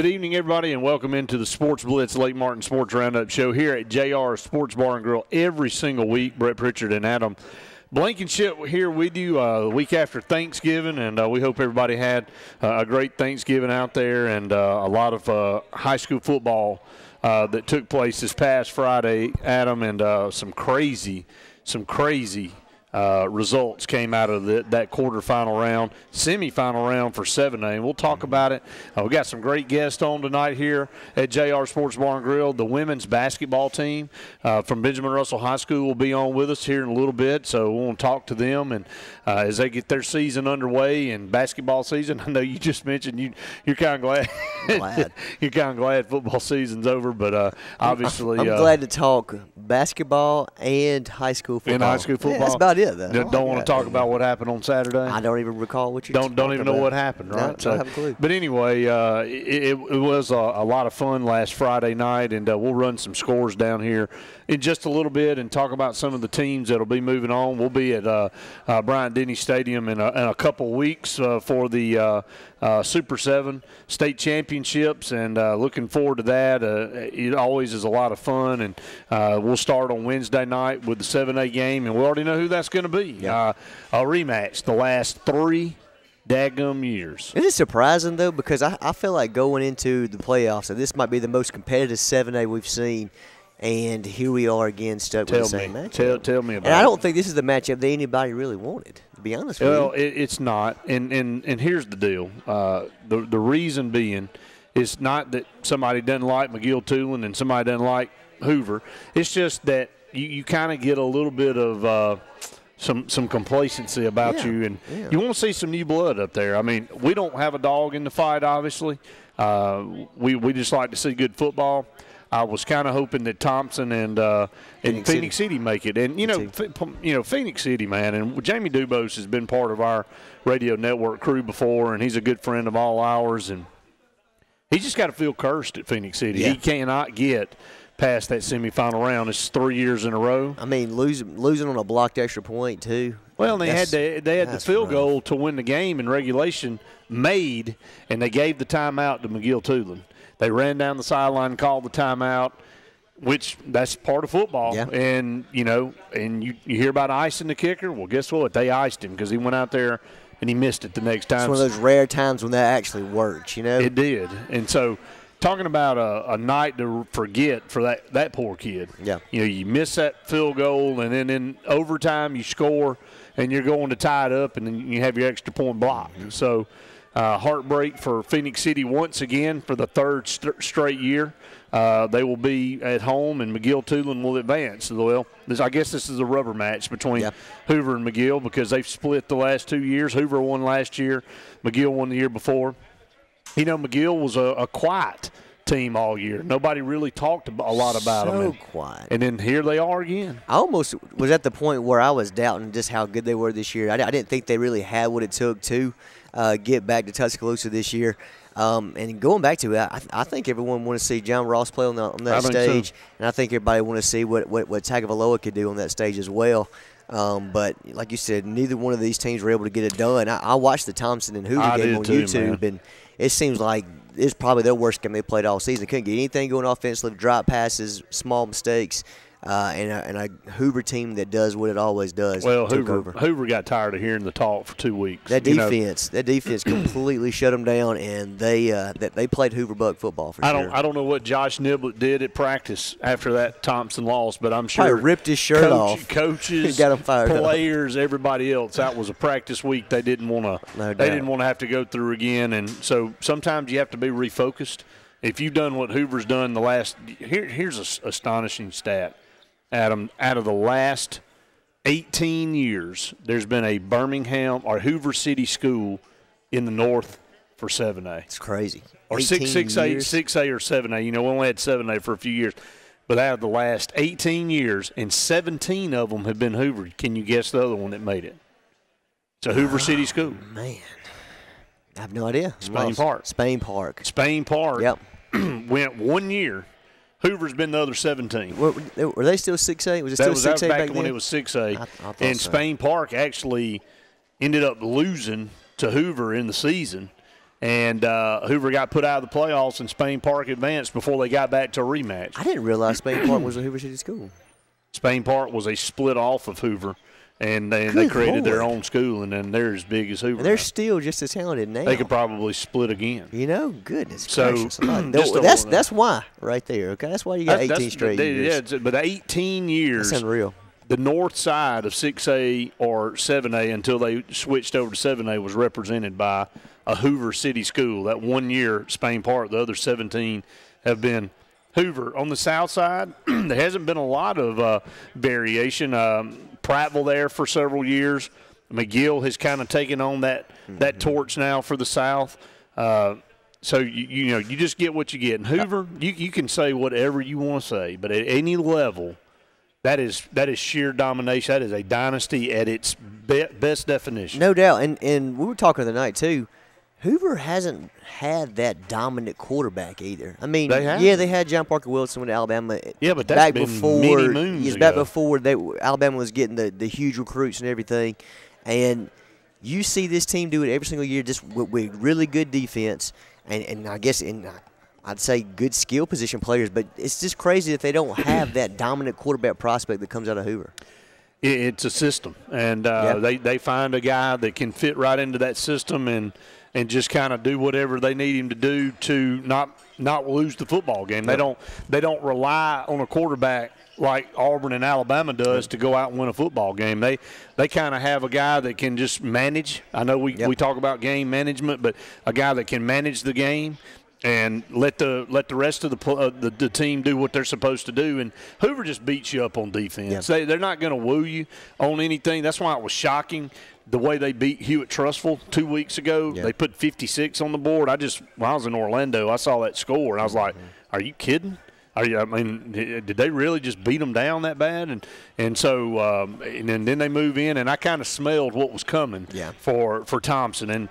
Good evening, everybody, and welcome into the Sports Blitz Lake Martin Sports Roundup show here at JR Sports Bar and Grill every single week. Brett Pritchard and Adam Blankenship here with you the week after Thanksgiving, and we hope everybody had a great Thanksgiving out there and a lot of high school football that took place this past Friday, Adam, and some crazy results came out of that quarterfinal round, semifinal round for 7A. And we'll talk about it. We got some great guests on tonight here at JR Sports Bar and Grill. The women's basketball team from Benjamin Russell High School will be on with us here in a little bit, so we want to talk to them and as they get their season underway and basketball season. I know you just mentioned you're kind of glad. You're kind of glad football season's over, but obviously I'm glad to talk basketball and high school football. And high school football. Yeah, that's about it, though. Don't want to talk about what happened on Saturday. I don't even recall what you don't even know what happened, right? No, don't have a clue. But anyway, it was a lot of fun last Friday night, and we'll run some scores down here in just a little bit and talk about some of the teams that'll be moving on. We'll be at Bryant-Denny Stadium in a couple weeks for the Super 7 state championships, and looking forward to that. It always is a lot of fun, and we'll start on Wednesday night with the 7A game, and we already know who that's going to be. Yeah. A rematch the last 3 daggum years. It is surprising, though, because I feel like going into the playoffs, that this might be the most competitive 7A we've seen, and here we are again stuck with the same matchup. Tell me about it. And I don't think this is the matchup that anybody really wanted, to be honest with you. Well, it's not, and here's the deal. The reason being is not that somebody doesn't like McGill-Toolen and somebody doesn't like Hoover. It's just that you kind of get a little bit of some complacency about you, and you want to see some new blood up there. I mean, we don't have a dog in the fight, obviously. We just like to see good football. I was kind of hoping that Thompson and Phoenix City make it, and Phoenix City, man, and Jamie Dubose has been part of our radio network crew before, and he's a good friend of all ours, and he just got to feel cursed at Phoenix City. Yeah. He cannot get past that semifinal round. It's 3 years in a row. I mean, losing on a blocked extra point too. Well, they had the field goal to win the game in regulation made, and they gave the timeout to McGill-Toolen. They ran down the sideline and called the timeout, which that's part of football. Yeah. And, you hear about icing the kicker. Well, guess what? They iced him because he went out there and he missed it the next time. It's one of those rare times when that actually works, It did. And so talking about a night to forget for that poor kid. Yeah. You miss that field goal, and then in overtime you score, and you're going to tie it up, and then you have your extra point blocked. Mm-hmm. So heartbreak for Phoenix City once again for the third straight year. They will be at home, and McGill-Toolen will advance. Well, I guess this is a rubber match between Hoover and McGill because they've split the last 2 years. Hoover won last year. McGill won the year before. McGill was a quiet team all year. Nobody really talked a lot about them. So quiet. And then here they are again. I almost was at the point where I was doubting just how good they were this year. I didn't think they really had what it took to get back to Tuscaloosa this year. And going back to it, I think everyone want to see John Ross play on that stage, so. And I think everybody want to see what Tagovailoa could do on that stage as well. But like you said, neither one of these teams were able to get it done. I watched the Thompson and Hoover game on YouTube, and it seems like it's probably their worst game they played all season. Couldn't get anything going offensively, drop passes, small mistakes. And a Hoover team that does what it always does. Well, Hoover got tired of hearing the talk for 2 weeks. That defense completely shut them down, and they played Hoover Buck football for sure. I don't know what Josh Niblett did at practice after that Thompson loss, but I'm sure probably ripped his shirt off. Coaches, got him fired players, everybody else. That was a practice week they didn't want to. They didn't want to have to go through again, and so sometimes you have to be refocused. If you've done what Hoover's done the last, here's an astonishing stat. Adam, out of the last 18 years, there's been a Birmingham or Hoover City school in the north for 7A. It's crazy. Or 6A or 7A. We only had 7A for a few years. But out of the last 18 years, and 17 of them have been Hoover, can you guess the other one that made it? It's a Hoover City school. Man, I have no idea. Spain Park. Spain Park. Yep. Went 1 year. Hoover's been the other 17. Were they still 6A? Was it still 6A back back when then? it was 6A. I thought Spain Park actually ended up losing to Hoover in the season. and Hoover got put out of the playoffs, and Spain Park advanced before they got back to a rematch. I didn't realize Spain Park was a Hoover City school. Spain Park was a split off of Hoover. And they created their own school, and then they're as big as Hoover. And they're still just as talented now. They could probably split again. Goodness gracious. That's why right there, okay? That's why you got 18 straight years. Yeah, but 18 years. That's unreal. The north side of 6A or 7A until they switched over to 7A was represented by a Hoover City school. That 1 year, Spain Park, the other 17 have been Hoover. On the south side, there hasn't been a lot of variation. Prattville there for several years. McGill has kind of taken on that torch now for the South. So you just get what you get. And Hoover, you can say whatever you want to say, but at any level, that is sheer domination. That is a dynasty at its best definition. No doubt. And we were talking the night too. Hoover hasn't had that dominant quarterback either. I mean, they had John Parker Wilson with Alabama. Yeah, but that's been many moons ago. Back before Alabama was getting the huge recruits and everything. And you see this team do it every single year just with really good defense and I guess I'd say good skill position players. But it's just crazy that they don't have that dominant quarterback prospect that comes out of Hoover. It's a system. And they find a guy that can fit right into that system and just kind of do whatever they need him to do to not lose the football game. They don't rely on a quarterback like Auburn and Alabama does to go out and win a football game. They kind of have a guy that can just manage. I know we talk about game management, but a guy that can manage the game and let the rest of the team do what they're supposed to do. And Hoover just beats you up on defense. They're not going to woo you on anything. That's why it was shocking the way they beat Hewitt-Trussville 2 weeks ago. They put 56 on the board. When I was in Orlando, I saw that score, and I was like, are you kidding? Did they really just beat them down that bad? And so and then they move in, and I kind of smelled what was coming for Thompson. And,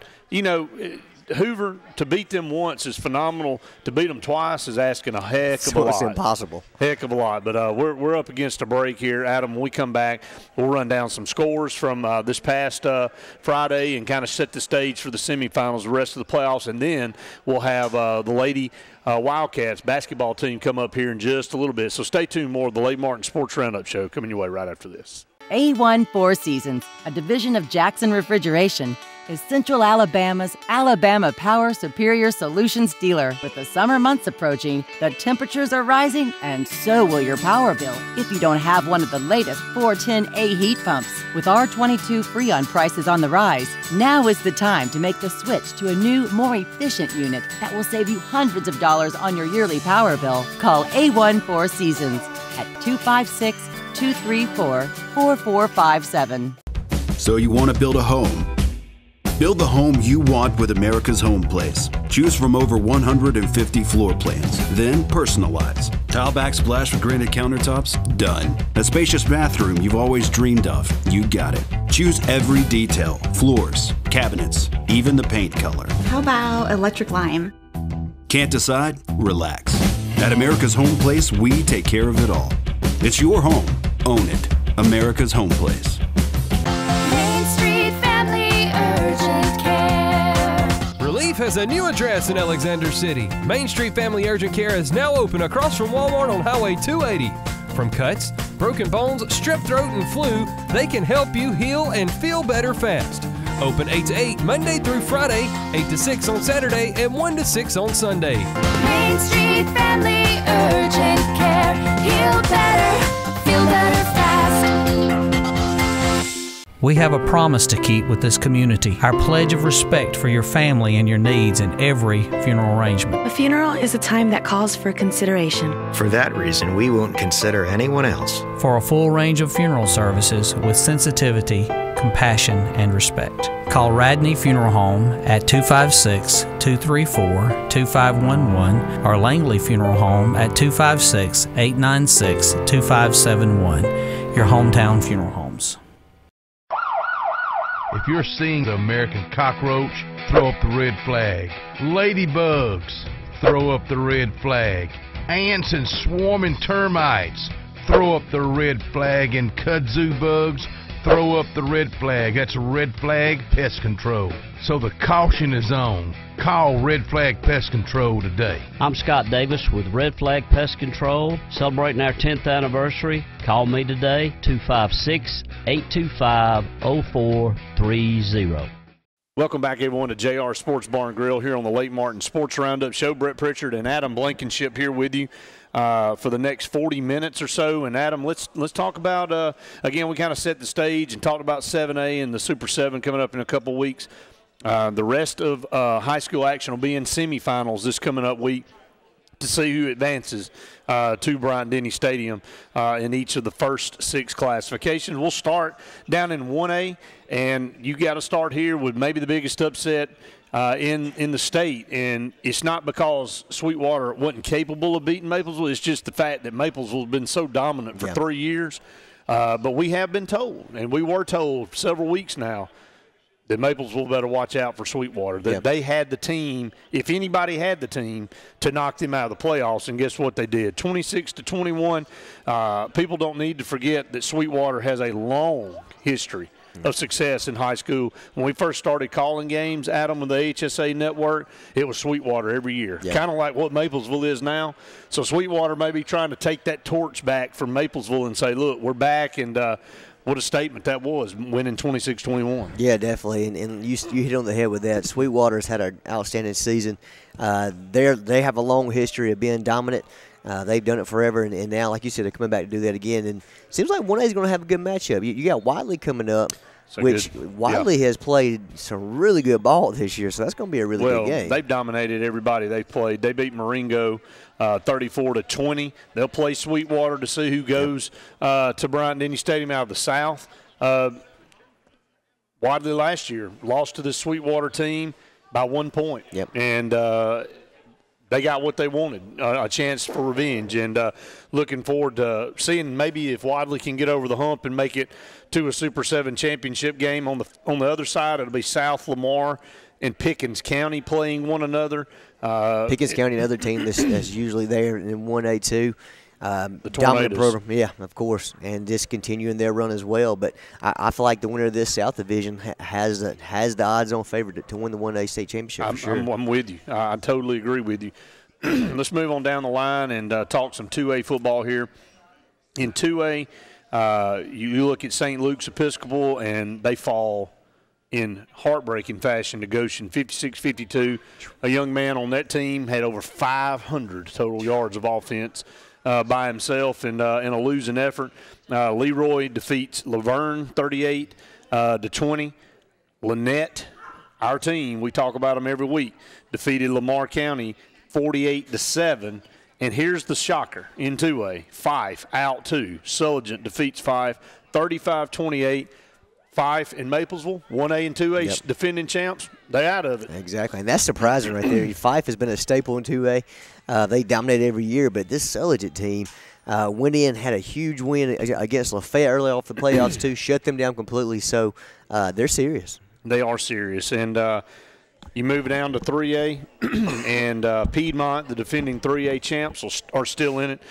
Hoover, to beat them once is phenomenal. To beat them twice is asking a heck of a lot. It's impossible. Heck of a lot. But we're up against a break here. Adam, when we come back, we'll run down some scores from this past Friday and kind of set the stage for the semifinals, the rest of the playoffs. And then we'll have the Lady Wildcats basketball team come up here in just a little bit. So stay tuned. More of the Lake Martin Sports Roundup Show coming your way right after this. A1 Four Seasons, a division of Jackson Refrigeration, is Central Alabama's Alabama Power Superior Solutions dealer. With the summer months approaching, the temperatures are rising, and so will your power bill if you don't have one of the latest 410A heat pumps. With R22 Freon prices on the rise, now is the time to make the switch to a new, more efficient unit that will save you hundreds of dollars on your yearly power bill. Call A1 Four Seasons at 256-234-4457. So you want to build a home? Build the home you want with America's Home Place. Choose from over 150 floor plans, then personalize. Tile back splash with granite countertops? Done. A spacious bathroom you've always dreamed of? You got it. Choose every detail, floors, cabinets, even the paint color. How about electric lime? Can't decide? Relax. At America's Home Place, we take care of it all. It's your home. Own it. America's Home Place. Relief has a new address in Alexander City. Main Street Family Urgent Care is now open across from Walmart on Highway 280. From cuts, broken bones, strep throat, and flu, they can help you heal and feel better fast. Open 8 to 8 Monday through Friday, 8 to 6 on Saturday, and 1 to 6 on Sunday. Main Street Family Urgent Care. Heal better, feel better fast. We have a promise to keep with this community, our pledge of respect for your family and your needs in every funeral arrangement. A funeral is a time that calls for consideration. For that reason, we won't consider anyone else. For a full range of funeral services with sensitivity, compassion, and respect, call Radney Funeral Home at 256-234-2511 or Langley Funeral Home at 256-896-2571. Your hometown funeral homes. If you're seeing the American cockroach, throw up the red flag. Ladybugs, throw up the red flag. Ants and swarming termites, throw up the red flag. And kudzu bugs, throw up the red flag. That's Red Flag Pest Control. So the caution is on. Call Red Flag Pest Control today. I'm Scott Davis with Red Flag Pest Control, celebrating our 10th anniversary. Call me today, 256-825-0430. Welcome back, everyone, to JR Sports Bar and Grill here on the Lake Martin Sports Roundup Show. Brett Pritchard and Adam Blankenship here with you for the next 40 minutes or so. And, Adam, let's talk about, again, we kind of set the stage and talked about 7A and the Super 7 coming up in a couple weeks. The rest of high school action will be in semifinals this coming up week to see who advances to Bryant-Denny Stadium in each of the first 6 classifications. We'll start down in 1A, and you got to start here with maybe the biggest upset in the state. And it's not because Sweetwater wasn't capable of beating Maplesville. It's just the fact that Maplesville has been so dominant for 3 years. But we have been told, and we were told several weeks now, that Maplesville better watch out for Sweetwater, that they had the team, if anybody had the team, to knock them out of the playoffs, and guess what they did? 26-21. People don't need to forget that Sweetwater has a long history of success in high school. When we first started calling games, Adam, with the HSA network, it was Sweetwater every year, kind of like what Maplesville is now. So Sweetwater may be trying to take that torch back from Maplesville and say, look, we're back, and what a statement that was, winning 26-21. Yeah, definitely, and you hit on the head with that. Sweetwater's had an outstanding season. They have a long history of being dominant. They've done it forever, and now, like you said, they're coming back to do that again. And it seems like 1A is going to have a good matchup. You got Wiley coming up, which Wiley has played some really good ball this year, so that's going to be a really good game. They've dominated everybody they've played. They beat Marengo 34-20. They'll play Sweetwater to see who goes to Bryant-Denny Stadium out of the South. Wadley last year lost to the Sweetwater team by 1 point. And they got what they wanted, a chance for revenge. And looking forward to seeing maybe if Wadley can get over the hump and make it to a Super 7 championship game. On the other side, it'll be South Lamar and Pickens County playing one another. Pickens County, another team that's usually there in 1A too. The dominant program, yeah, of course, and just continuing their run as well. But I feel like the winner of this South Division has the odds-on favorite to win the 1A state championship for sure. I'm with you. I totally agree with you. Let's move on down the line and talk some 2A football here. In 2A, you look at St. Luke's Episcopal, and they fall in heartbreaking fashion to Goshen, 56-52. A young man on that team had over 500 total yards of offense by himself in a losing effort. Leroy defeats Laverne 38-20. Lynette, our team, we talk about them every week, defeated Lamar County 48-7. And here's the shocker in 2A. Fife out 2. Sulligent defeats Fife 35-28. Fife and Maplesville, 1A and 2A defending champs, they're out of it. Exactly, and that's surprising right there. Fife has been a staple in 2A. They dominate every year, but this Sulligent team went in, had a huge win against Lafayette early off the playoffs too, shut them down completely. So they're serious. They are serious. And you move down to 3A, and Piedmont, the defending 3A champs, are still in it.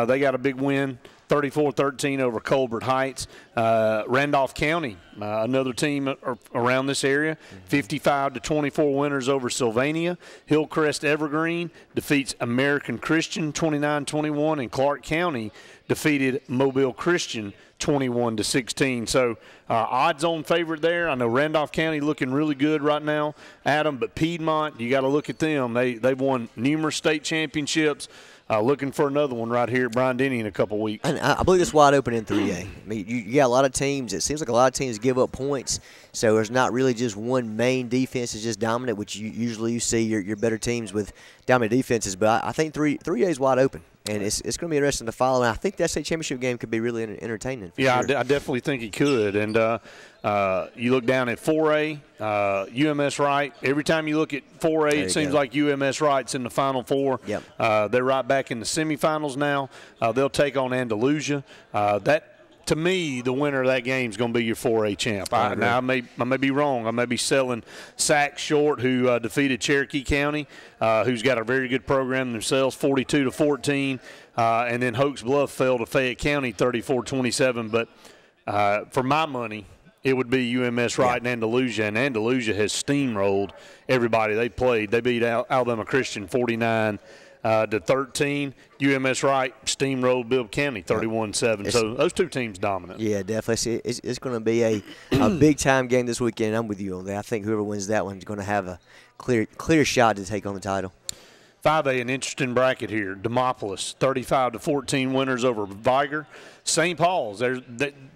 They got a big win, 34-13 over Colbert Heights. Randolph County, another team around this area, 55-24 winners over Sylvania. Hillcrest Evergreen defeats American Christian 29-21, and Clark County defeated Mobile Christian 21-16. So odds-on favorite there. I know Randolph County looking really good right now, Adam, but Piedmont, you got to look at them. They've won numerous state championships. Looking for another one right here at Bryant-Denny in a couple weeks. And I believe it's wide open in 3A. I mean, you got a lot of teams. It seems like a lot of teams give up points, so there's not really just one main defense that's just dominant, which usually you see your better teams with dominant defenses. But I think 3A is wide open, and it's going to be interesting to follow. And I think that state championship game could be really entertaining. Yeah, sure. I definitely think it could. And you look down at 4A, UMS Wright. Every time you look at 4A, it seems like UMS Wright's in the Final Four. They're right back in the semifinals now. They'll take on Andalusia. To me, the winner of that game is going to be your 4A champ. Now, I may be wrong. I may be selling Sac short, who defeated Cherokee County, who's got a very good program themselves, 42-14. And then Hoax Bluff fell to Fayette County 34-27. But For my money, it would be UMS Wright and Andalusia, and Andalusia has steamrolled everybody they played. They beat Alabama Christian 49-13. UMS Wright steamrolled Bibb County 31-7. So those two teams dominant. Yeah, definitely. It's going to be a big-time game this weekend. I'm with you on that. I think whoever wins that one is going to have a clear shot to take on the title. 5A, an interesting bracket here. Demopolis, 35-14 winners over Viger. St. Paul's,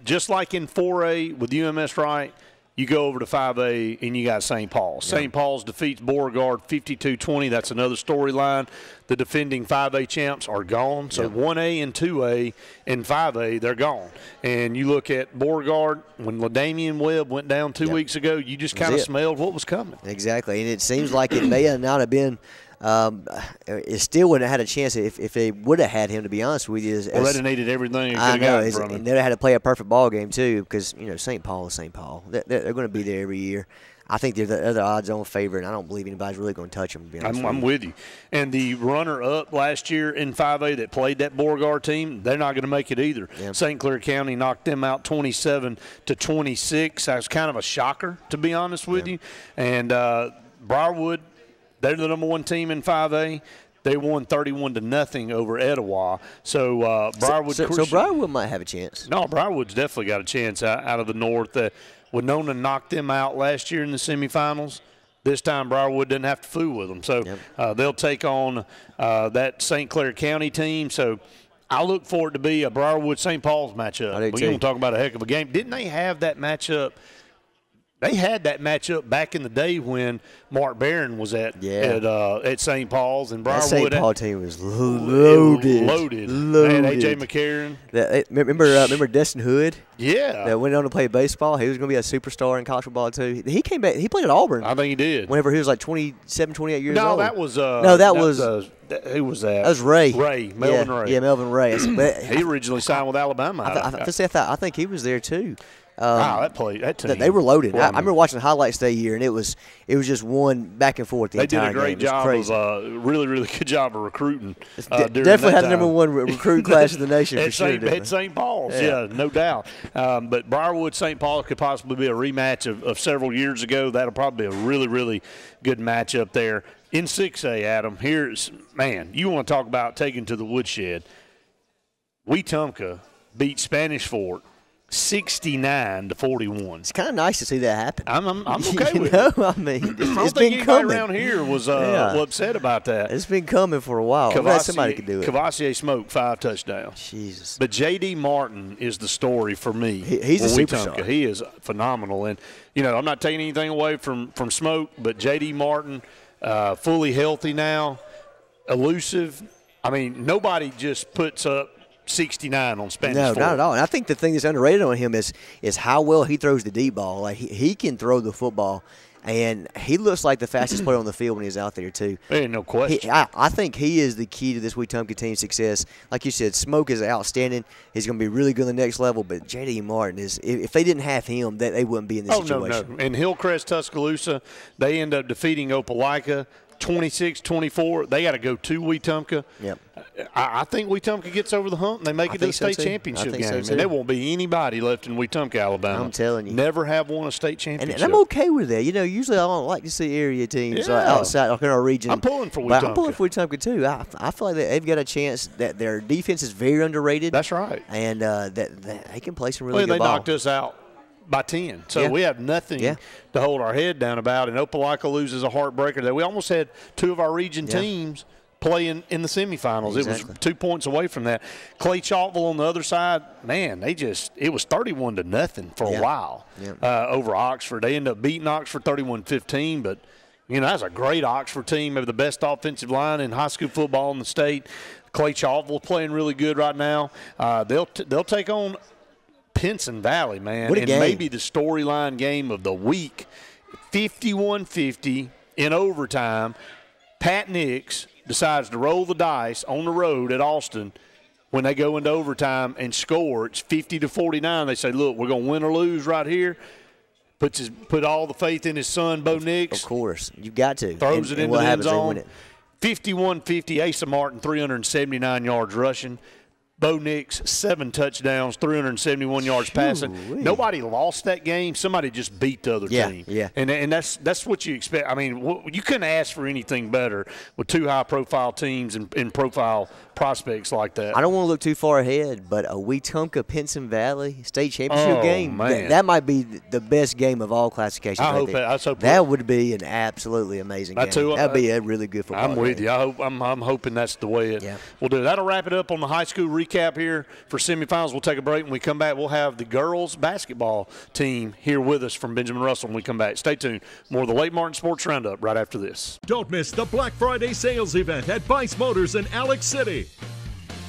just like in 4A with UMS Wright, you go over to 5A and you got St. Paul's. St. Paul's defeats Beauregard 52-20. That's another storyline. The defending 5A champs are gone. So 1A and 2A and 5A, they're gone. And you look at Beauregard, when LaDamian Webb went down 2 weeks ago, you just kind of smelled what was coming. Exactly. And it seems like it may not have been it still wouldn't have had a chance if they would have had him, to be honest with you. Well, they'd have needed everything. I know. And they'd have had to play a perfect ball game, too, because, St. Paul is St. Paul. They're going to be there every year. I think they're the other odds-on favorite, and I don't believe anybody's really going to touch them, to be honest I'm with you. And the runner-up last year in 5A that played that Beauregard team, they're not going to make it either. St. Clair County knocked them out 27-26. That was kind of a shocker, to be honest with you. And Briarwood, they're the number one team in 5A. They won 31-0 over Etowah. So Briarwood. So Briarwood might have a chance. No, Briarwood's definitely got a chance out of the north. Winona knocked them out last year in the semifinals. This time Briarwood didn't have to fool with them. So they'll take on that St. Clair County team. So I look for it to be a Briarwood-St. Paul's matchup. We're going to talk about a heck of a game. Didn't they have that matchup? They had that matchup back in the day when Mark Barron was at St. Paul's, and Briarwood. That St. Paul team was loaded. And A.J. McCarron. Remember Destin Hood? Yeah. That went on to play baseball. He was going to be a superstar in college football, too. He came back. He played at Auburn. I think he did. Whenever he was like 27, 28 years old. No, that was who was that? That was Ray. Melvin Ray. Yeah, Melvin Ray. He originally signed with Alabama. I think he was there, too. That team. They were loaded. I remember watching highlights that year, and it was just one back and forth the entire game. They did a great job of really, really good job of recruiting. Definitely had the number one recruit class in the nation for sure. At St. Paul's, yeah, no doubt. But Briarwood St. Paul could possibly be a rematch of several years ago. That'll probably be a really, really good matchup there. In 6A, Adam, you want to talk about taking to the woodshed. Wetumpka beat Spanish Fort 69-41. It's kind of nice to see that happen. I'm okay with it. I mean, it's been coming. Around here was upset about that. It's been coming for a while. I'm glad somebody could do it. Cavassier smoked 5 touchdowns. Jesus. But J.D. Martin is the story for me. He's a superstar. He is phenomenal. And, I'm not taking anything away from Smoke, but J.D. Martin, fully healthy now, elusive. I mean, nobody just puts up 69 on Spanish Fort. No, not at all. And I think the thing that's underrated on him is how well he throws the deep ball. Like he can throw the football, and he looks like the fastest player on the field when he's out there too. There ain't no question. I think he is the key to this Wetumpka team's success. Like you said, Smoke is outstanding. He's going to be really good on the next level. But J.D. Martin is. If they didn't have him, they wouldn't be in this situation. No. And Hillcrest Tuscaloosa, they end up defeating Opelika 26-24. They got to go to Wetumpka. Yep. I think Wetumpka gets over the hump and they make it to the state championship game. And there won't be anybody left in Wetumpka, Alabama. I'm telling you. Never have won a state championship. And I'm okay with that. Usually I don't like to see area teams outside in our region. I'm pulling for Wetumpka. But I'm pulling for Wetumpka too. I feel like they've got a chance that their defense is very underrated. That's right. And that they can play some really good ball. They knocked us out by 10. So we have nothing to hold our head down about. And Opelika loses a heartbreaker. We almost had 2 of our region teams playing in the semifinals. Exactly. It was 2 points away from that. Clay Chalkville on the other side, man, it was 31-0 for a while over Oxford. They ended up beating Oxford 31-15, but that's a great Oxford team. Maybe the best offensive line in high school football in the state. Clay Chalkville playing really good right now. They'll take on Pinson Valley, man. What a game. Maybe the storyline game of the week. 51-50 in overtime. Pat Nix decides to roll the dice on the road at Austin when they go into overtime and score. It's 50-49. They say, look, we're going to win or lose right here. Put all the faith in his son, Bo Nix. Of course. You've got to. Throws it into the end zone. 51-50. Asa Martin, 379 yards rushing. Bo Nix, 7 touchdowns, 371 yards passing. Nobody lost that game. Somebody just beat the other team. Yeah. And that's what you expect. I mean, you couldn't ask for anything better with 2 high-profile teams and profile prospects like that. I don't want to look too far ahead, but a Wetumpka Pinson Valley state championship game, man. That might be the best game of all classifications. I hope that would be an absolutely amazing game. That'd be a really good football I'm with game. you. I'm hoping that's the way it will do. That'll wrap it up on the high school recap here for semifinals. We'll take a break. When we come back, we'll have the girls basketball team here with us from Benjamin Russell when we come back. Stay tuned. More of the Lake Martin Sports Roundup right after this. Don't miss the Black Friday sales event at Vice Motors in Alex City.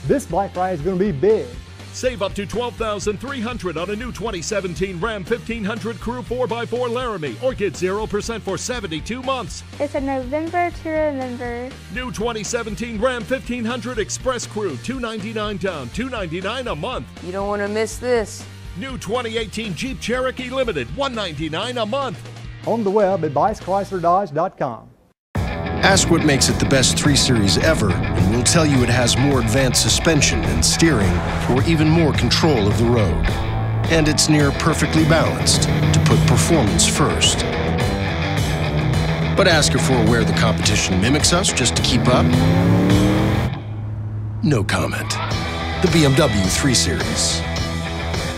This Black Friday is going to be big. Save up to $12,300 on a new 2017 Ram 1500 Crew 4x4 Laramie or get 0% for 72 months. It's a November to remember. New 2017 Ram 1500 Express Crew, $299 down, $299 a month. You don't want to miss this. New 2018 Jeep Cherokee Limited, $199 a month. On the web at ByceChryslerDodge.com. Ask what makes it the best 3 Series ever, and we'll tell you it has more advanced suspension and steering, or even more control of the road. And it's near perfectly balanced to put performance first. But ask if we're aware the competition mimics us just to keep up? No comment. The BMW 3 Series.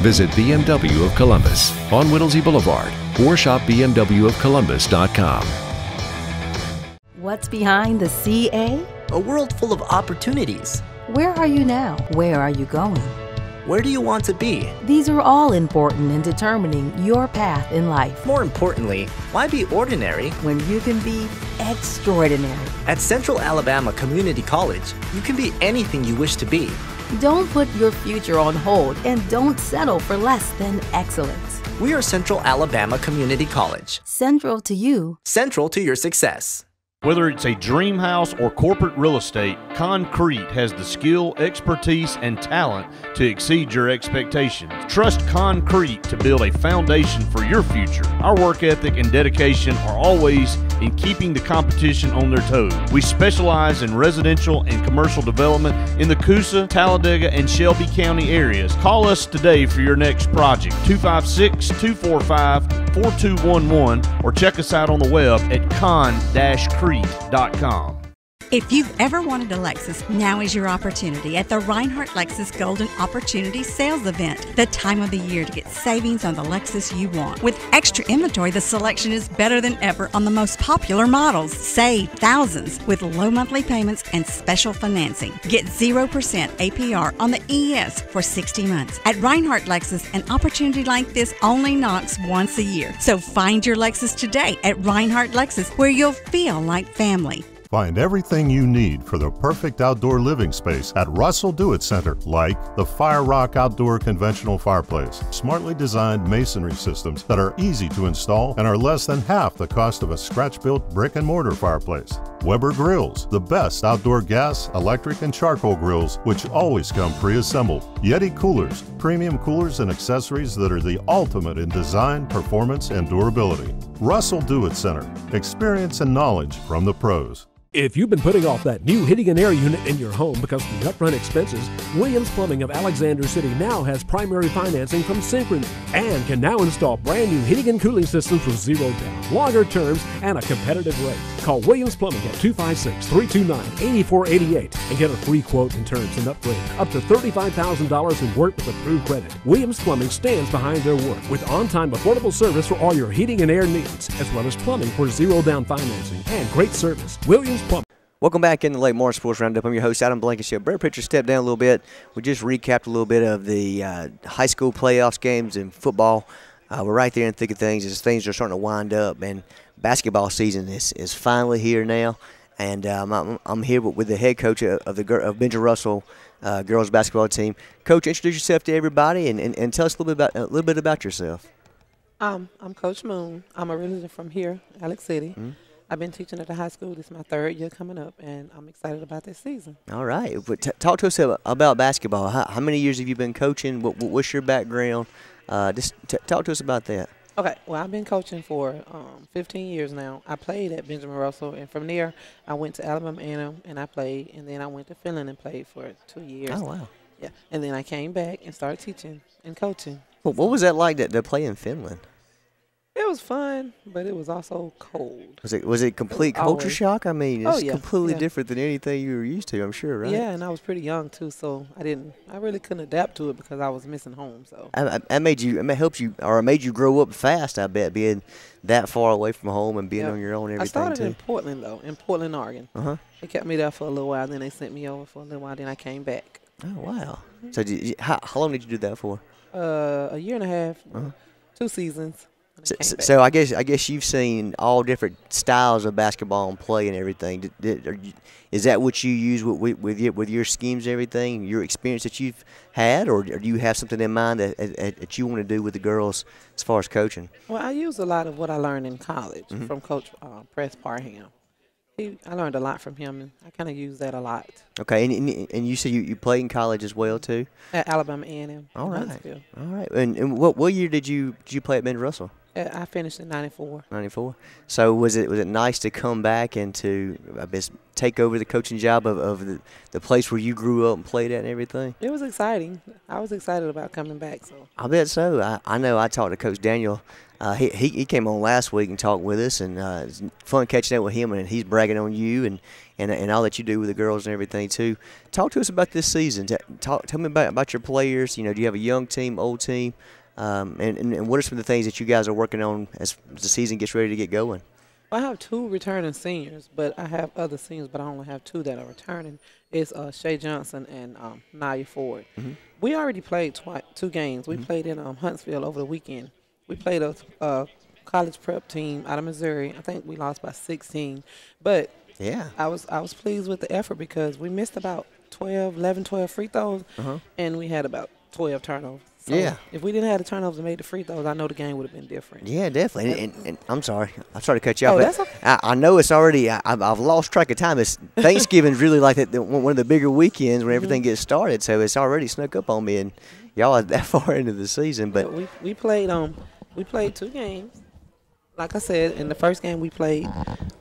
Visit BMW of Columbus on Whittlesey Boulevard or shop bmwofcolumbus.com. What's behind the CA? A world full of opportunities. Where are you now? Where are you going? Where do you want to be? These are all important in determining your path in life. More importantly, why be ordinary when you can be extraordinary? At Central Alabama Community College, you can be anything you wish to be. Don't put your future on hold and don't settle for less than excellence. We are Central Alabama Community College. Central to you. Central to your success. Whether it's a dream house or corporate real estate, Concrete has the skill, expertise, and talent to exceed your expectations. Trust Concrete to build a foundation for your future. Our work ethic and dedication are always in keeping the competition on their toes. We specialize in residential and commercial development in the Coosa, Talladega, and Shelby County areas. Call us today for your next project, 256-245-4211, or check us out on the web at con-crete.com. If you've ever wanted a Lexus, now is your opportunity at the Reinhardt Lexus Golden Opportunity Sales Event, the time of the year to get savings on the Lexus you want. With extra inventory, the selection is better than ever on the most popular models. Save thousands with low monthly payments and special financing. Get 0% APR on the ES for 60 months. At Reinhardt Lexus, an opportunity like this only knocks once a year. So find your Lexus today at Reinhardt Lexus, where you'll feel like family. Find everything you need for the perfect outdoor living space at Russell Do-It Center, like the Fire Rock Outdoor Conventional Fireplace, smartly designed masonry systems that are easy to install and are less than half the cost of a scratch-built brick and mortar fireplace. Weber Grills, the best outdoor gas, electric, and charcoal grills, which always come pre-assembled. Yeti Coolers, premium coolers and accessories that are the ultimate in design, performance, and durability. Russell Do-It Center, experience and knowledge from the pros. If you've been putting off that new heating and air unit in your home because of the upfront expenses, Williams Plumbing of Alexander City now has primary financing from Synchrony and can now install brand new heating and cooling systems with zero down, longer terms, and a competitive rate. Call Williams Plumbing at 256-329-8488 and get a free quote in terms and upgrade up to $35,000 in work with approved credit. Williams Plumbing stands behind their work with on-time affordable service for all your heating and air needs, as well as plumbing for zero down financing and great service. Williams Plumbing. Welcome back in the Lake Martin Sports Roundup. I'm your host, Adam Blankenship. Brett Pritchard stepped down a little bit. We just recapped a little bit of the high school playoffs games in football. We're right there in the thick of things as things are starting to wind up, and basketball season is finally here now. And I'm here with the head coach of Benjamin Russell girls basketball team. Coach, introduce yourself to everybody and tell us a little bit about yourself. I'm Coach Moon. I'm originally from here, Alex City. Mm-hmm. I've been teaching at the high school. This is my 3rd year coming up, and I'm excited about this season. All right. Talk to us about basketball. How many years have you been coaching? What's your background? Just talk to us about that. Okay. Well, I've been coaching for 15 years now. I played at Benjamin Russell, and from there I went to Alabama A&M, and I played, and then I went to Finland and played for 2 years. Oh, wow. Yeah, and then I came back and started teaching and coaching. Well, what was that like to play in Finland? It was fun, but it was also cold. Was it complete culture shock? I mean, it's completely yeah. different than anything you were used to, I'm sure, right? Yeah, and I was pretty young too, so I really couldn't adapt to it because I was missing home. So it made you grow up fast. I bet, being that far away from home and being on your own and everything. I started too. in Portland though, in Portland, Oregon. They kept me there for a little while, then they sent me over for a little while, then I came back. Oh wow! So how long did you do that for? A year and a half, 2 seasons. So I guess you've seen all different styles of basketball and play and everything. Is that what you use with your schemes and everything, your experience that you've had, or do you have something in mind that you want to do with the girls as far as coaching? Well, I use a lot of what I learned in college from Coach Press Parham. I learned a lot from him, and I kind of use that a lot. Okay, and you said you played in college as well too? At Alabama A&M. All right. And what year did you play at Bend Russell? I finished in 94. 94. So was it nice to come back and to take over the coaching job of the place where you grew up and played at and everything? It was exciting. I was excited about coming back. So I bet so. I know. I talked to Coach Daniel. He came on last week and talked with us, and it's fun catching up with him. And he's bragging on you and all that you do with the girls and everything too. Talk to us about this season. Tell me about your players. Do you have a young team, old team? And what are some of the things that you guys are working on as the season gets ready to get going? Well, I have 2 returning seniors, but I have other seniors, but I only have 2 that are returning. It's Shay Johnson and Nia Ford. We already played 2 games. We played in Huntsville over the weekend. We played a college prep team out of Missouri. I think we lost by 16. But yeah, I was pleased with the effort because we missed about 11, 12 free throws, and we had about 12 turnovers. So if we didn't have the turnovers and made the free throws, I know the game would have been different. Yeah, definitely. And I'm sorry. I'm sorry to cut you off. Oh, that's okay. I know it's already I've lost track of time. It's Thanksgiving's really like one of the bigger weekends when everything gets started. So it's already snuck up on me, and y'all are that far into the season. But we played 2 games. Like I said, in the first game we played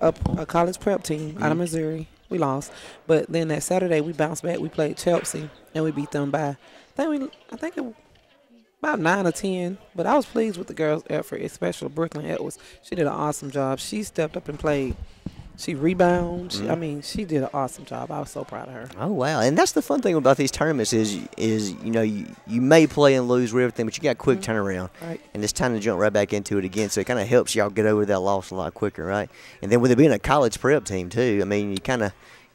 a college prep team out of Missouri. We lost, but then that Saturday we bounced back. We played Chelsea and we beat them by I think it about 9 or 10. But I was pleased with the girls' effort, especially Brooklyn Edwards. She did an awesome job. She stepped up and played. She rebounded. She did an awesome job. I was so proud of her. Oh wow! And that's the fun thing about these tournaments is you may play and lose with everything, but you got quick turnaround, right? And it's time to jump right back into it again. So it kind of helps y'all get over that loss a lot quicker, right? And then with it being a college prep team too, I mean,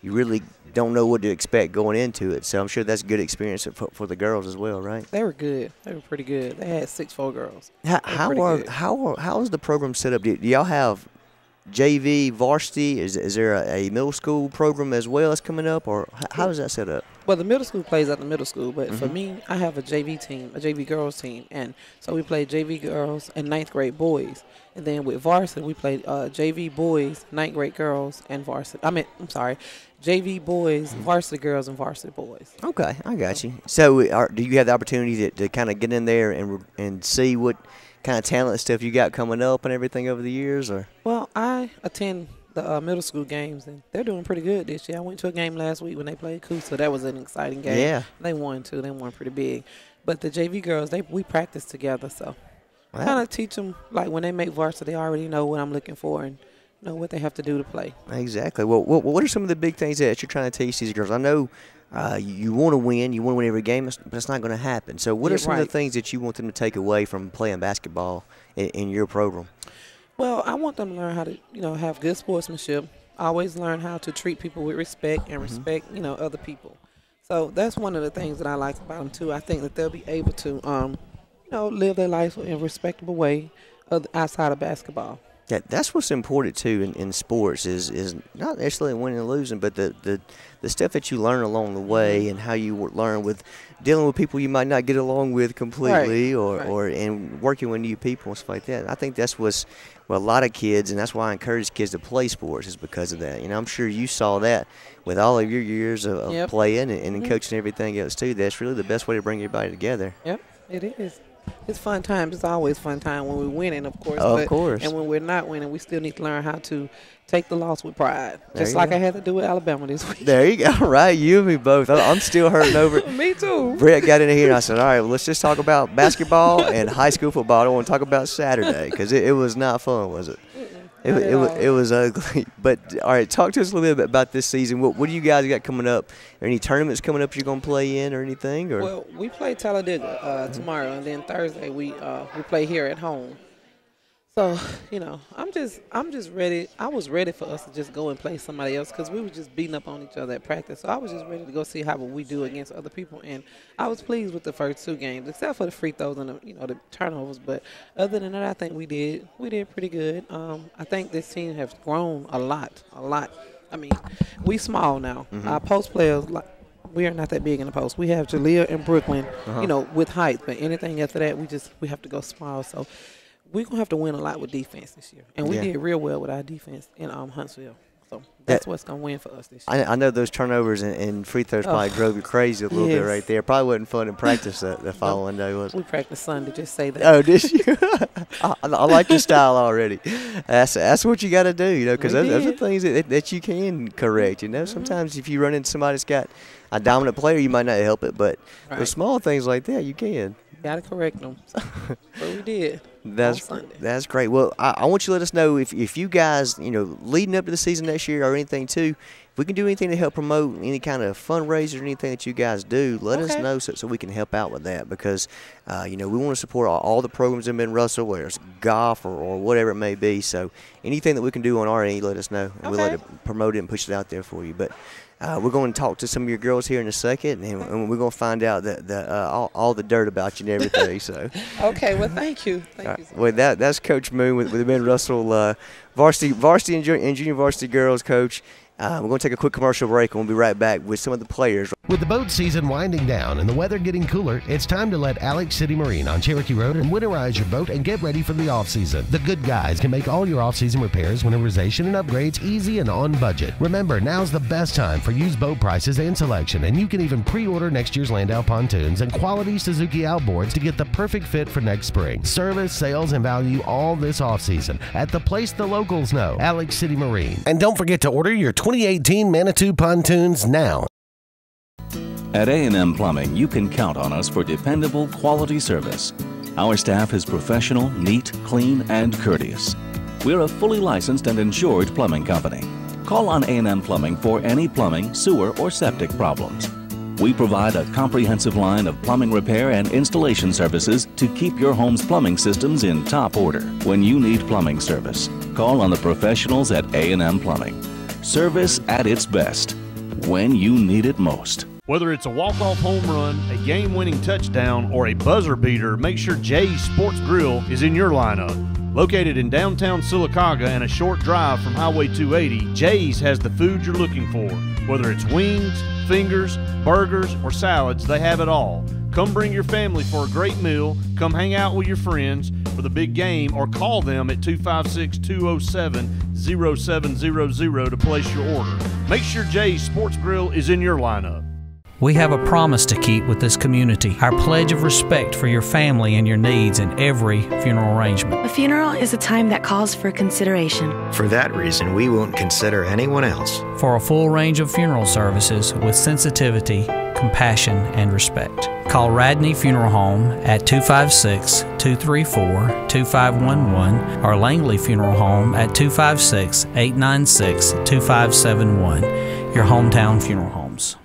you really don't know what to expect going into it. So I'm sure that's a good experience for the girls as well, right? They were good. They were pretty good. They had 6'4" girls. How is the program set up? Do y'all have JV, varsity? Is there a middle school program as well that's coming up, or how is that set up? Well, the middle school plays at the middle school, but for me, I have a JV team, a JV girls team, and so we play JV girls and 9th grade boys, and then with varsity we played JV boys, 9th grade girls, and varsity. JV boys, varsity girls, and varsity boys. Okay, I got you. So, do you have the opportunity to kind of get in there and see what kind of talent stuff you got coming up and everything over the years, or? Well, I attend the middle school games, and they're doing pretty good this year. I went to a game last week when they played Coosa. That was an exciting game. Yeah. They won, too. They won pretty big. But the JV girls, we practice together, so I kind of teach them, like, when they make varsity, they already know what I'm looking for and know what they have to do to play. Exactly. Well, what are some of the big things that you're trying to teach these girls? I know you want to win. You want to win every game, but it's not going to happen. So what are some of the things that you want them to take away from playing basketball in your program? Well, I want them to learn how to, have good sportsmanship. Always learn how to treat people with respect and respect, other people. So that's one of the things that I like about them, too. I think that they'll be able to, live their life in a respectable way outside of basketball. That's what's important too in sports is not necessarily winning and losing, but the stuff that you learn along the way and how you learn with dealing with people you might not get along with completely, or and working with new people and stuff like that. I think that's what's a lot of kids, and that's why I encourage kids to play sports, is because of that. I'm sure you saw that with all of your years of playing and coaching and everything else too. That's really the best way to bring everybody together. Yep, it is. It's fun times. It's always fun time when we're winning, of course. Of course. And when we're not winning, we still need to learn how to take the loss with pride. Just like I had to do with Alabama this week. There you go. Right. You and me both. I'm still hurting over it. Me too. Brett got in here and I said, all right, well, let's just talk about basketball and high school football. I don't want to talk about Saturday because it was not fun, was it? It was ugly. But, all right, talk to us a little bit about this season. What do you guys got coming up? Are any tournaments coming up you're going to play in or anything? Or? Well, we play Talladega tomorrow, and then Thursday we play here at home. So, you know, I'm just ready. I was ready for us to just go and play somebody else because we were just beating up on each other at practice. So I was just ready to go see how we do against other people. And I was pleased with the first 2 games, except for the free throws and the turnovers. But other than that, I think we did pretty good. I think this team has grown a lot. I mean, we small now. Our post players, we are not that big in the post. We have Jalea and Brooklyn, with height. But anything after that, we have to go small. So we're going to have to win a lot with defense this year. And we did real well with our defense in Huntsville. So that's what's going to win for us this year. I know those turnovers and free throws probably drove you crazy a little bit right there. Probably wasn't fun in practice the following day, was it? We practiced Sunday, just say that. Oh, did you? I like your style already. That's what you got to do, because those are things that you can correct. Sometimes if you run into somebody that's got a dominant player, you might not help it. But the small things like that, you can. Got to correct them. But we did. That's great. Well, I want you to let us know if you guys, leading up to the season next year or anything too, if we can do anything to help promote any kind of fundraiser or anything that you guys do, let us know so we can help out with that because, we want to support all the programs in Russell, whether it's golf or whatever it may be. So anything that we can do on our end, let us know. And we'll let it promote it and push it out there for you. But we're going to talk to some of your girls here in a second, and we're going to find out all the dirt about you and everything. So. Okay, well, thank you. Thank you so much. Well, that's Coach Moon with the Ben Russell varsity and junior varsity girls coach. We're going to take a quick commercial break, and we'll be right back with some of the players. With the boat season winding down and the weather getting cooler, it's time to let Alex City Marine on Cherokee Road and winterize your boat and get ready for the off-season. The good guys can make all your off-season repairs, winterization, and upgrades easy and on budget. Remember, now's the best time for used boat prices and selection, and you can even pre-order next year's Landau pontoons and quality Suzuki outboards to get the perfect fit for next spring. Service, sales, and value all this off-season at the place the locals know, Alex City Marine. And don't forget to order your 2018 Manitou pontoons now. At A&M Plumbing, you can count on us for dependable, quality service. Our staff is professional, neat, clean, and courteous. We're a fully licensed and insured plumbing company. Call on A&M Plumbing for any plumbing, sewer, or septic problems. We provide a comprehensive line of plumbing repair and installation services to keep your home's plumbing systems in top order. When you need plumbing service, call on the professionals at A&M Plumbing. Service at its best, when you need it most. Whether it's a walk-off home run, a game-winning touchdown, or a buzzer beater, make sure Jay's Sports Grill is in your lineup. Located in downtown Sylacauga and a short drive from Highway 280, Jay's has the food you're looking for. Whether it's wings, fingers, burgers, or salads, they have it all. Come bring your family for a great meal, come hang out with your friends for the big game, or call them at 256-207-0700 to place your order. Make sure Jay's Sports Grill is in your lineup. We have a promise to keep with this community, our pledge of respect for your family and your needs in every funeral arrangement. A funeral is a time that calls for consideration. For that reason, we won't consider anyone else. For a full range of funeral services with sensitivity, compassion, and respect, call Radney Funeral Home at 256-234-2511 or Langley Funeral Home at 256-896-2571, your hometown funeral homes.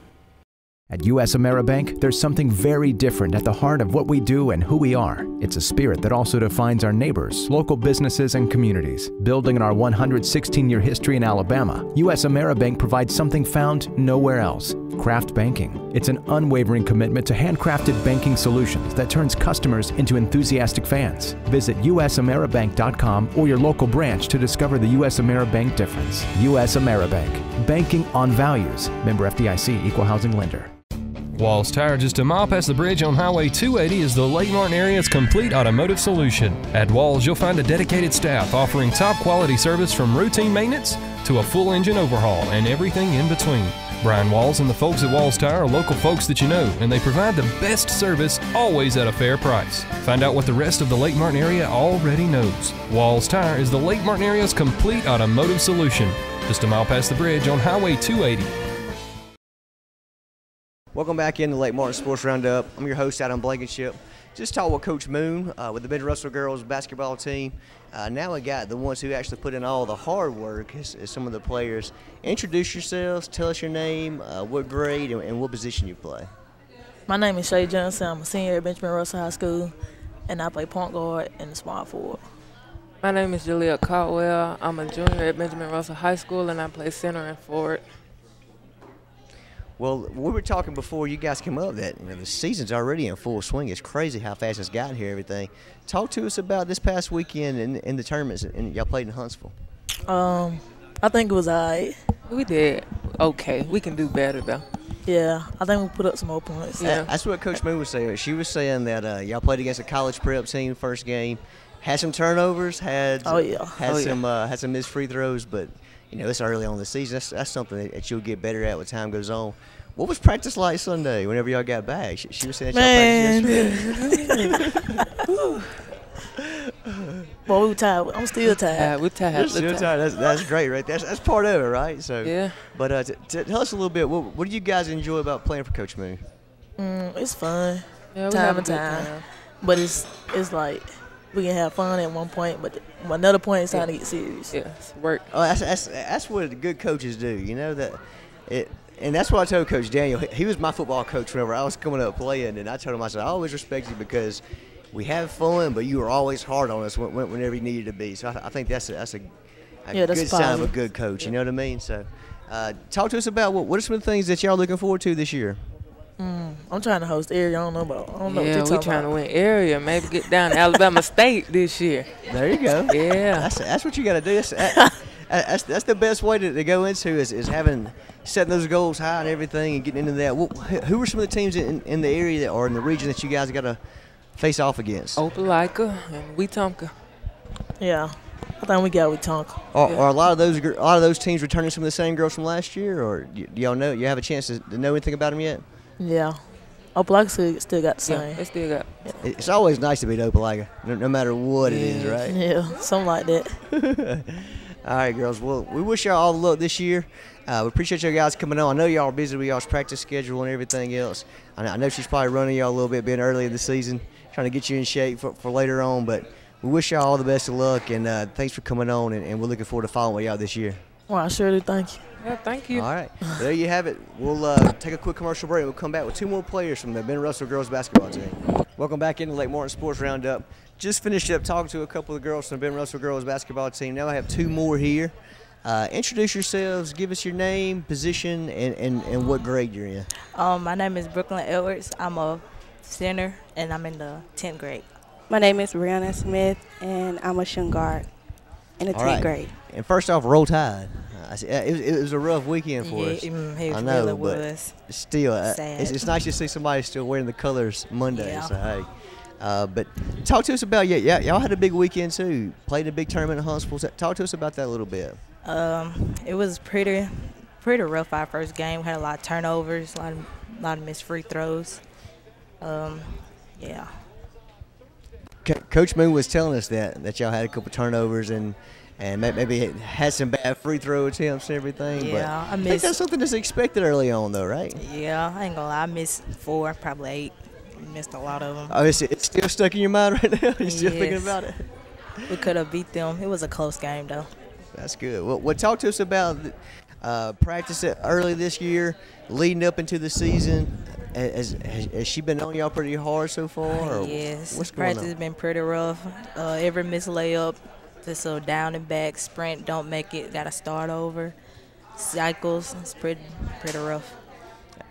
At U.S. AmeriBank, there's something very different at the heart of what we do and who we are. It's a spirit that also defines our neighbors, local businesses, and communities. Building on our 116-year history in Alabama, U.S. AmeriBank provides something found nowhere else: craft banking. It's an unwavering commitment to handcrafted banking solutions that turns customers into enthusiastic fans. Visit usameribank.com or your local branch to discover the U.S. AmeriBank difference. U.S. AmeriBank. Banking on values. Member FDIC, Equal Housing Lender. Walls Tire, just a mile past the bridge on Highway 280, is the Lake Martin area's complete automotive solution. At Walls, you'll find a dedicated staff offering top quality service from routine maintenance, to a full engine overhaul and everything in between. Brian Walls and the folks at Walls Tire are local folks that you know, and they provide the best service always at a fair price. Find out what the rest of the Lake Martin area already knows. Walls Tire is the Lake Martin area's complete automotive solution. Just a mile past the bridge on Highway 280. Welcome back into Lake Martin Sports Roundup. I'm your host, Adam Blankenship. Just talk with Coach Moon with the Ben Russell girls basketball team. Now we got the ones who actually put in all the hard work is some of the players. Introduce yourselves, tell us your name, what grade, and what position you play. My name is Shay Johnson. I'm a senior at Benjamin Russell High School, and I play point guard and small forward. My name is Juliet Caldwell. I'm a junior at Benjamin Russell High School, and I play center and forward. Well, we were talking before you guys came up that the season's already in full swing. It's crazy how fast it's gotten here, everything. Talk to us about this past weekend in the tournaments, and y'all played in Huntsville. I think it was all right. We did okay. We can do better, though. Yeah, I think we put up some more points. Yeah. That's what Coach Moon was saying. She was saying that y'all played against a college prep team first game, had some turnovers, had some missed free throws, but it's early on in the season. That's something that you'll get better at with time goes on. What was practice like Sunday whenever y'all got back? She was saying that y'all practiced yesterday. Boy, we were tired. I'm still tired. We're tired. You're still tired. That's great, right? That's part of it, right? So yeah. But tell us a little bit. What do you guys enjoy about playing for Coach Moon? It's fun. Yeah, time and time. But it's like we can have fun at one point, but another point it's time to get serious. Yeah, it's work. Oh, that's what good coaches do. And that's what I told Coach Daniel. He was my football coach whenever I was coming up playing, and I told him, I said, I always respect you because we have fun, but you were always hard on us whenever you needed to be. So I think that's a good sign of a good coach. You know what I mean? So talk to us about what are some of the things that y'all looking forward to this year? I'm trying to host area. I don't know what you're talking about. We're trying to win area. Maybe get down to Alabama State this year. There you go. Yeah. That's what you got to do. That's the best way to go into is setting those goals high and everything and getting into that. Who are some of the teams in the area that or in the region that you guys got to face off against? Opelika and Wetumpka. Yeah, I think we got Wetumpka. Are a lot of those teams returning some of the same girls from last year, or do y'all know? You have a chance to know anything about them yet? Yeah. Opelika still got the same. Yeah, they still got. Yeah. It's always nice to beat Opelika, no matter what it is, right? Yeah, something like that. All right, girls. Well, we wish y'all all the luck this year. We appreciate you guys coming on. I know y'all are busy with y'all's practice schedule and everything else. I know she's probably running y'all a little bit, being early in the season, trying to get you in shape for later on. But we wish y'all all the best of luck, and thanks for coming on, and we're looking forward to following y'all this year. Well, I sure do. Thank you. Yeah, thank you. All right. There you have it. We'll take a quick commercial break. We'll come back with two more players from the Ben Russell girls basketball team. Welcome back into Lake Martin Sports Roundup. Just finished up talking to a couple of girls from the Ben Russell girls basketball team. Now I have two more here. Introduce yourselves. Give us your name, position, and what grade you're in. My name is Brooklyn Edwards. I'm a center, and I'm in the 10th grade. My name is Brianna Smith, and I'm a shooting guard in the 10th grade. And first off, Roll Tide. It was a rough weekend for us. I know, really was. But still, it's nice to see somebody still wearing the colors Monday. Yeah. So, hey. But talk to us about, y'all had a big weekend too. Played a big tournament in Huntsville. Talk to us about that a little bit. It was pretty rough our first game. We had a lot of turnovers, a lot of missed free throws. Yeah. Coach Moon was telling us that y'all had a couple turnovers and maybe had some bad free throw attempts and everything. Yeah, but I think that's something that's expected early on, though, right? Yeah, I ain't gonna lie. I missed 4, probably 8. Missed a lot of them. Oh, it's still stuck in your mind right now? You're still thinking about it? We could have beat them. It was a close game, though. That's good. Well, talk to us about practice early this year, leading up into the season. Has she been on y'all pretty hard so far? Or yes. What's going on? Practice has been pretty rough. Every missed layup, just a down and back sprint, don't make it, got to start over. Cycles, it's pretty rough.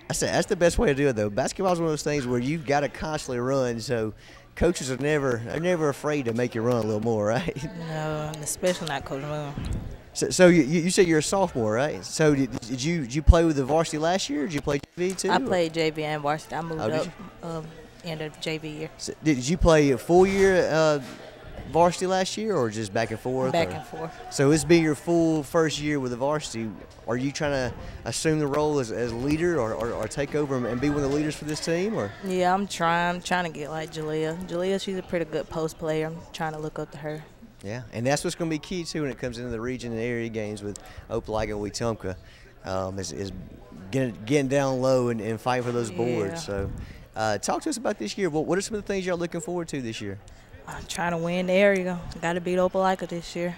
That's the best way to do it, though. Basketball is one of those things where you've got to constantly run, so coaches are never afraid to make you run a little more, right? No, especially not Coach Moon. So you said you're a sophomore, right? So did you play with the varsity last year? Or did you play JV too? I played JV and varsity. I moved up end of JV year. So did you play a full year varsity last year, or just back and forth? Back and forth. So this be your full first year with the varsity. Are you trying to assume the role as leader, or take over and be one of the leaders for this team? Or Yeah, I'm trying to get like Jalea. Jalea, she's a pretty good post player. I'm trying to look up to her. Yeah, and that's what's going to be key too when it comes into the region and area games with Opelika and Wetumpka, is getting down low and fighting for those boards. So, talk to us about this year. What are some of the things y'all looking forward to this year? I'm trying to win the area. Got to beat Opelika this year.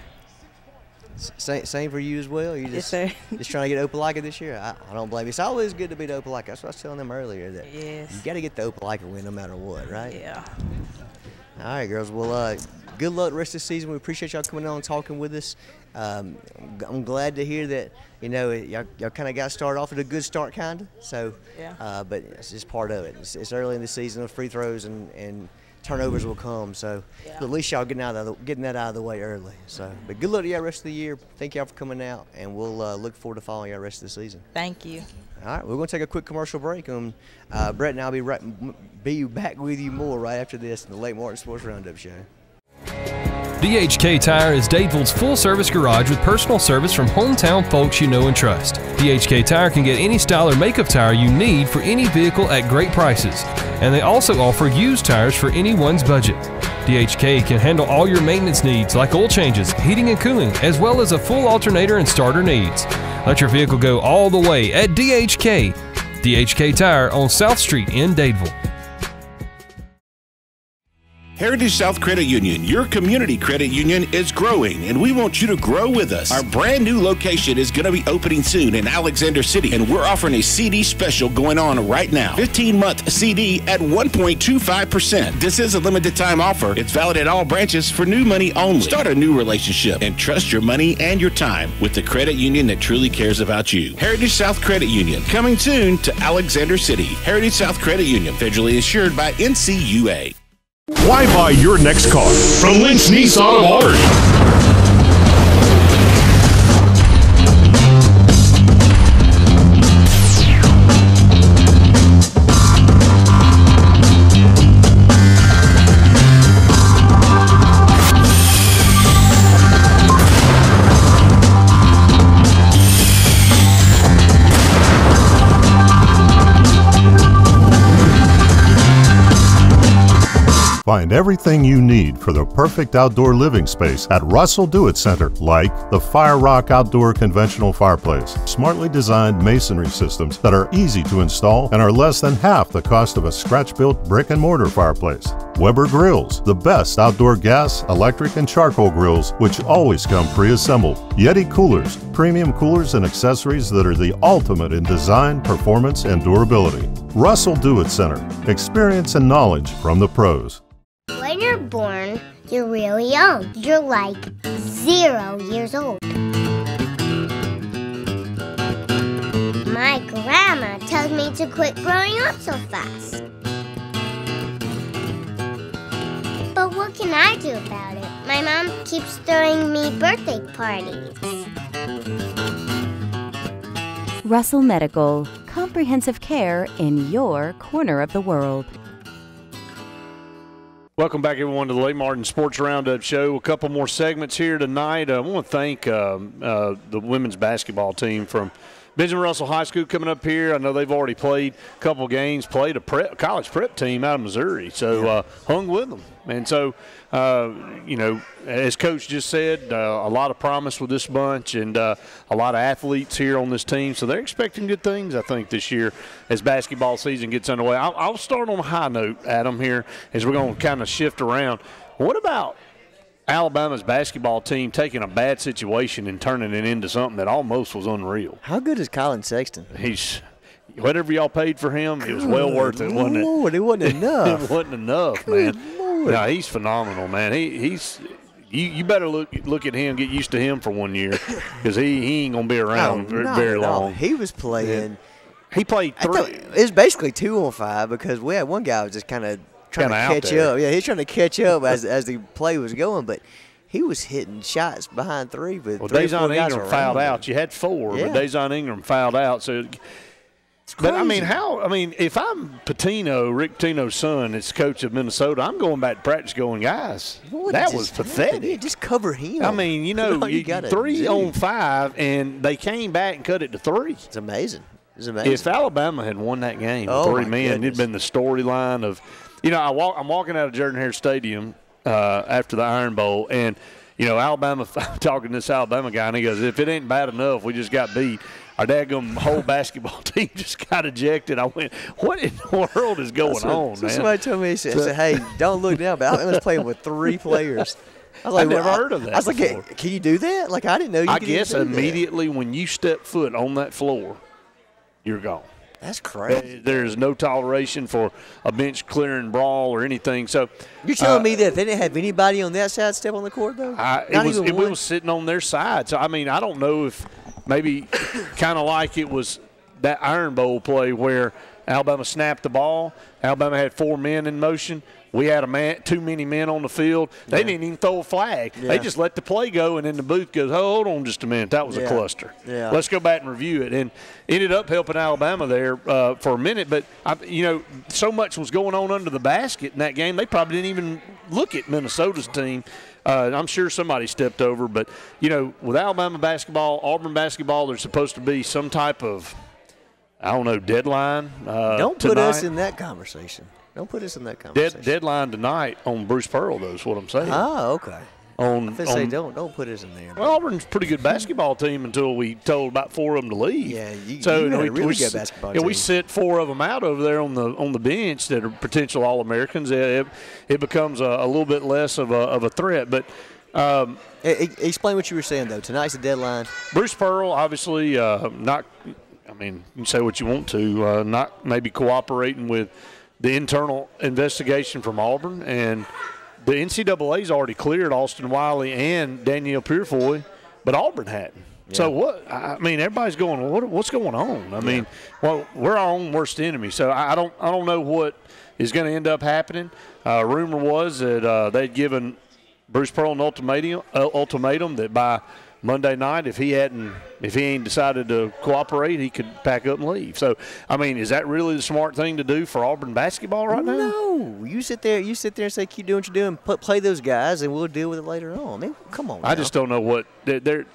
Same for you as well? You just, yes, sir. Just trying to get Opelika this year? I don't blame you. It's always good to beat Opelika. That's what I was telling them earlier. That yes. You got to get the Opelika win no matter what, right? Yeah. All right, girls. Well, good luck the rest of the season. We appreciate y'all coming on and talking with us. I'm glad to hear that, y'all kind of got started off at a good start, kind of. So, yeah. But it's just part of it. It's early in the season. Free throws and turnovers will come. So, at least y'all getting that out of the way early. So, but good luck to y'all rest of the year. Thank y'all for coming out, and we'll look forward to following y'all rest of the season. Thank you. All right, we're going to take a quick commercial break. Brett and I'll be back with you more right after this in the Lake Martin Sports Roundup Show. DHK Tire is Dadeville's full-service garage with personal service from hometown folks you know and trust. DHK Tire can get any style or make of tire you need for any vehicle at great prices. And they also offer used tires for anyone's budget. DHK can handle all your maintenance needs like oil changes, heating and cooling, as well as a full alternator and starter needs. Let your vehicle go all the way at DHK. DHK Tire on South Street in Dadeville. Heritage South Credit Union, your community credit union, is growing, and we want you to grow with us. Our brand new location is going to be opening soon in Alexander City, and we're offering a CD special going on right now. 15-month CD at 1.25%. This is a limited time offer. It's valid at all branches for new money only. Start a new relationship and trust your money and your time with the credit union that truly cares about you. Heritage South Credit Union, coming soon to Alexander City. Heritage South Credit Union, federally insured by NCUA. Why buy your next car from Lynch Nissan of Ard? Find everything you need for the perfect outdoor living space at Russell Do-It Center, like the Fire Rock Outdoor Conventional Fireplace. Smartly designed masonry systems that are easy to install and are less than half the cost of a scratch-built brick and mortar fireplace. Weber Grills, the best outdoor gas, electric, and charcoal grills, which always come pre-assembled. Yeti Coolers, premium coolers and accessories that are the ultimate in design, performance, and durability. Russell Do-It Center, experience and knowledge from the pros. When you're born, you're really young. You're like 0 years old. My grandma tells me to quit growing up so fast. But what can I do about it? My mom keeps throwing me birthday parties. Russell Medical, comprehensive care in your corner of the world. Welcome back, everyone, to the Lake Martin Sports Roundup Show. A couple more segments here tonight. I want to thank the women's basketball team from Benjamin Russell High School coming up here. I know they've already played a couple games, played a college prep team out of Missouri, so hung with them. And so, as Coach just said, a lot of promise with this bunch and a lot of athletes here on this team. So they're expecting good things, I think, this year as basketball season gets underway. I'll start on a high note, Adam, here as we're going to kind of shift around. What about Alabama's basketball team taking a bad situation and turning it into something that almost was unreal? How good is Colin Sexton? He's – whatever y'all paid for him, it was well worth it, wasn't it? Lord, it wasn't enough. It wasn't enough, man. No, he's phenomenal, man. He's you better look at him, get used to him for 1 year, because he ain't gonna be around very long. He was playing. Yeah. He played three. It was basically 2 on 5 because we had one guy was just kind of trying to catch up. Yeah, he's trying to catch up as the play was going, but he was hitting shots behind three with. Well, Dajon Ingram fouled out. You had 4, but Dajon Ingram fouled out, so. But, I mean, if I'm Pitino, Rick Pitino's son, it's coach of Minnesota, I'm going back to practice going, guys, that was pathetic. Yeah, just cover him. I mean, you 3 on 5, and they came back and cut it to 3. It's amazing. It's amazing. If Alabama had won that game with 3 men, it'd been the storyline of, I'm walking out of Jordan-Hare Stadium after the Iron Bowl, and, Alabama, I'm talking to this Alabama guy, and he goes, if it ain't bad enough, we just got beat. Our daggum whole basketball team just got ejected. I went, what in the world is going on, man? Somebody told me, said, hey, don't look down, but Alabama's playing with 3 players. I was like, I've never heard of that. I was like, hey, can you do that? Like, I didn't know you could do that. I guess immediately when you step foot on that floor, you're gone. That's crazy. There's no toleration for a bench clearing brawl or anything. So you're telling me that they didn't have anybody on that side step on the court, though? It was sitting on their side. So, I mean, I don't know if maybe kind of like it was that Iron Bowl play where Alabama snapped the ball. Alabama had 4 men in motion. We had too many men on the field. They didn't even throw a flag. Yeah. They just let the play go, and then the booth goes, oh, hold on just a minute. That was a cluster. Yeah. Let's go back and review it. And ended up helping Alabama there for a minute. But, so much was going on under the basket in that game, they probably didn't even look at Minnesota's team. I'm sure somebody stepped over. But, with Alabama basketball, Auburn basketball, there's supposed to be some type of, deadline Don't put us in that conversation. Don't put us in that conversation. Deadline tonight on Bruce Pearl, though, is what I'm saying. Oh, okay. Don't put us in there. Well, Auburn's a pretty good basketball team until we told about 4 of them to leave. Yeah, you had a really good basketball team. We sit 4 of them out over there on the bench that are potential All-Americans. It becomes a little bit less of a threat. But explain what you were saying, though. Tonight's the deadline. Bruce Pearl, obviously, not. I mean, you can say what you want to. Not maybe cooperating with the internal investigation from Auburn, and the NCAA's already cleared Austin Wiley and Danielle Purefoy, but Auburn hadn't. Yeah. So what? I mean, everybody's going, what's going on? I mean, well, we're our own worst enemy. So I don't know what is going to end up happening. Rumor was that they'd given Bruce Pearl an ultimatum that by Monday night, if he ain't decided to cooperate, he could pack up and leave. So, I mean, is that really the smart thing to do for Auburn basketball right now? No. You sit there and say, keep doing what you're doing, play those guys, and we'll deal with it later on. I mean, come on. I just don't know what there's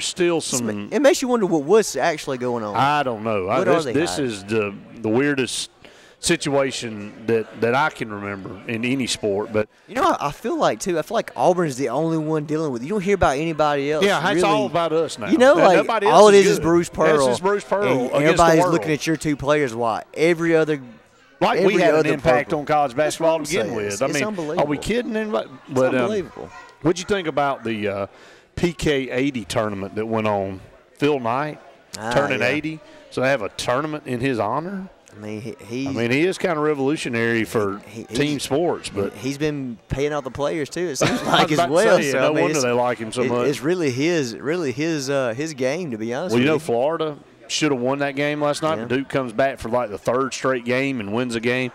still some. It makes you wonder what's actually going on. I don't know. This is the weirdest situation that I can remember in any sport. But I feel like Auburn's the only one dealing with it. You don't hear about anybody else. Yeah, it's all about us now. All it is Bruce Pearl. This is Bruce Pearl. And everybody's looking at your 2 players. Why? We had an impact on college basketball to begin with. It's unbelievable. Are we kidding anybody? It's unbelievable. What'd you think about the PK80 tournament that went on? Phil Knight turning 80, so they have a tournament in his honor. I mean, he is kind of revolutionary for team sports, but he's been paying out the players too. It seems like as well. No wonder they like him so much. It's really his game, to be honest. Well, Florida should have won that game last night. Yeah. Duke comes back for like the 3rd straight game and wins a game.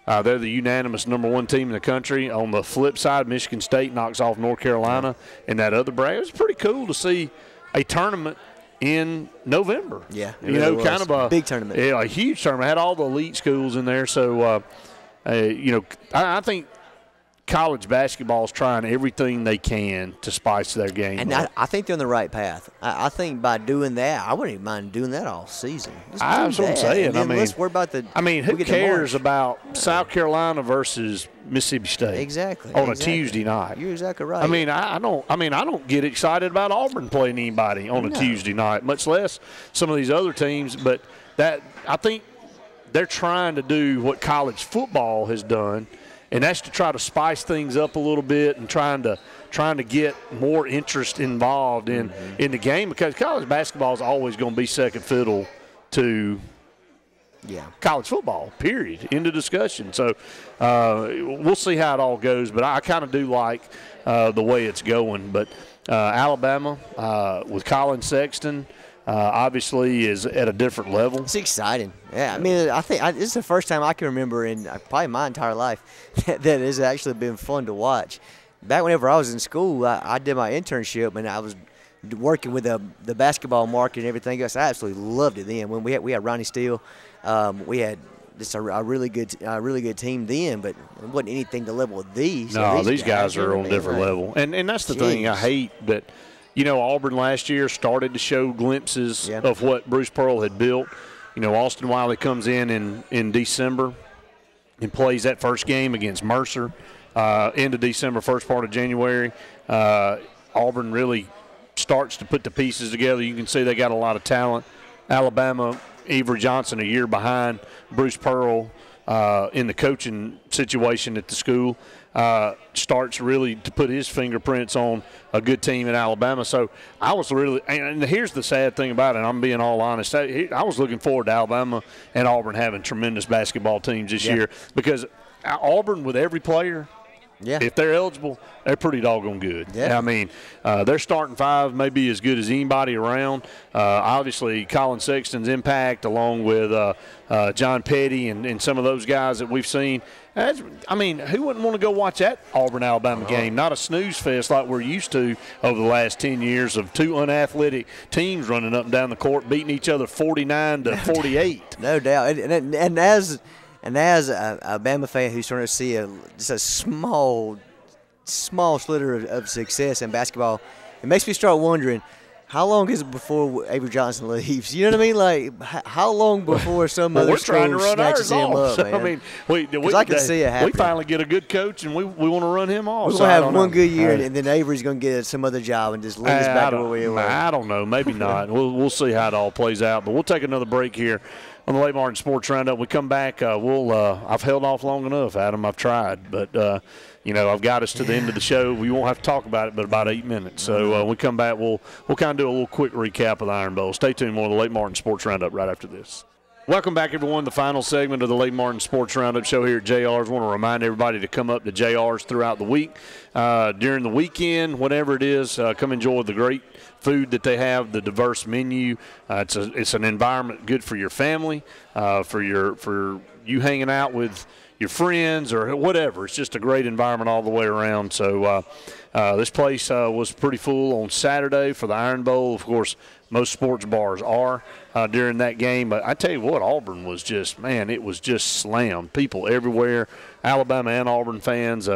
They're the unanimous #1 team in the country. On the flip side, Michigan State knocks off North Carolina in that other bracket. It was pretty cool to see a tournament in November. Yeah. Kind of a big tournament. Yeah, a huge tournament. Had all the elite schools in there. So, I think college basketball is trying everything they can to spice their game. And I think they're on the right path. I think by doing that, I wouldn't even mind doing that all season. That's what I'm saying. Let's worry about who cares about South Carolina versus Mississippi State? Exactly. On a Tuesday night. You're exactly right. I don't get excited about Auburn playing anybody on a Tuesday night, much less some of these other teams. But I think they're trying to do what college football has done, and that's to try to spice things up a little bit and trying to get more interest involved in the game, because college basketball is always going to be second fiddle to college football, period. End of discussion. So we'll see how it all goes, but I kind of do like the way it's going. But Alabama with Colin Sexton obviously is at a different level. It's exciting. Yeah, I mean, I think this is the first time I can remember in probably my entire life that has actually been fun to watch. Back whenever I was in school, I did my internship, and I was working with the basketball market and everything else. I absolutely loved it then. When we had Ronnie Steele, We had just a really good team then, but it wasn't anything to level with these. No, these guys are on a different level. And that's the thing I hate, but Auburn last year started to show glimpses of what Bruce Pearl had built. Austin Wiley comes in December and plays that first game against Mercer, end of December, first part of January. Auburn really starts to put the pieces together. You can see they got a lot of talent. Alabama, Avery Johnson a year behind Bruce Pearl in the coaching situation at the school. Starts really to put his fingerprints on a good team in Alabama. So I was really – and here's the sad thing about it, and I'm being all honest. I was looking forward to Alabama and Auburn having tremendous basketball teams this year because Auburn with every player – if they're eligible, they're pretty doggone good. Yeah. I mean, their starting five may be as good as anybody around. Obviously, Colin Sexton's impact along with John Petty and some of those guys that we've seen. Who wouldn't want to go watch that Auburn-Alabama game? Not a snooze fest like we're used to over the last 10 years of two unathletic teams running up and down the court, beating each other 49-48. No doubt. And as a Bama fan who's starting to see just a small sliver of success in basketball, it makes me start wondering, how long is it before Avery Johnson leaves? You know what I mean? Like, how long before some other school snatches him up, man? I mean, I can see it happen. We finally get a good coach, and we want to run him off. We're going to have one good year, and then Avery's going to get some other job and just lead us back to where we were. I don't know. Maybe not. We'll see how it all plays out. But we'll take another break here on the Lake Martin Sports Roundup. We come back. I've held off long enough, Adam. I've tried, but I've got us to the end of the show. We won't have to talk about it, but about 8 minutes. So when we come back, we'll kind of do a little quick recap of the Iron Bowl. Stay tuned. More of the Lake Martin Sports Roundup right after this. Welcome back, everyone. The final segment of the Lake Martin Sports Roundup show here at JR's. I want to remind everybody to come up to JR's throughout the week. During the weekend, whatever it is, come enjoy the great food that they have, the diverse menu. It's an environment good for your family, for you hanging out with your friends or whatever. It's just a great environment all the way around. So this place was pretty full on Saturday for the Iron Bowl. Of course, most sports bars are during that game. But I tell you what, Auburn was it was just slammed. People everywhere, Alabama and Auburn fans.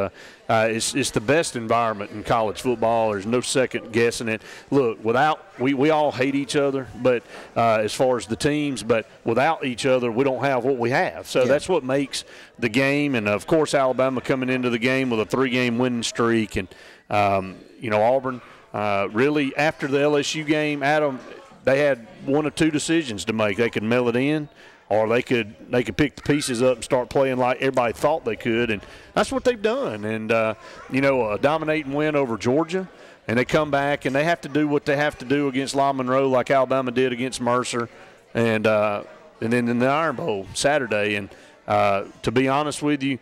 It's the best environment in college football. There's no second guessing it. Look, we all hate each other, but as far as the teams, but without each other, we don't have what we have. So that's what makes the game. And, of course, Alabama coming into the game with a 3-game winning streak. And, Auburn really after the LSU game, Adam, they had one of two decisions to make. They could mail it in, or they could pick the pieces up and start playing like everybody thought they could, and that's what they've done. And a dominating win over Georgia, and they come back and they have to do what they have to do against La Monroe, like Alabama did against Mercer, and then in the Iron Bowl Saturday. And to be honest with you,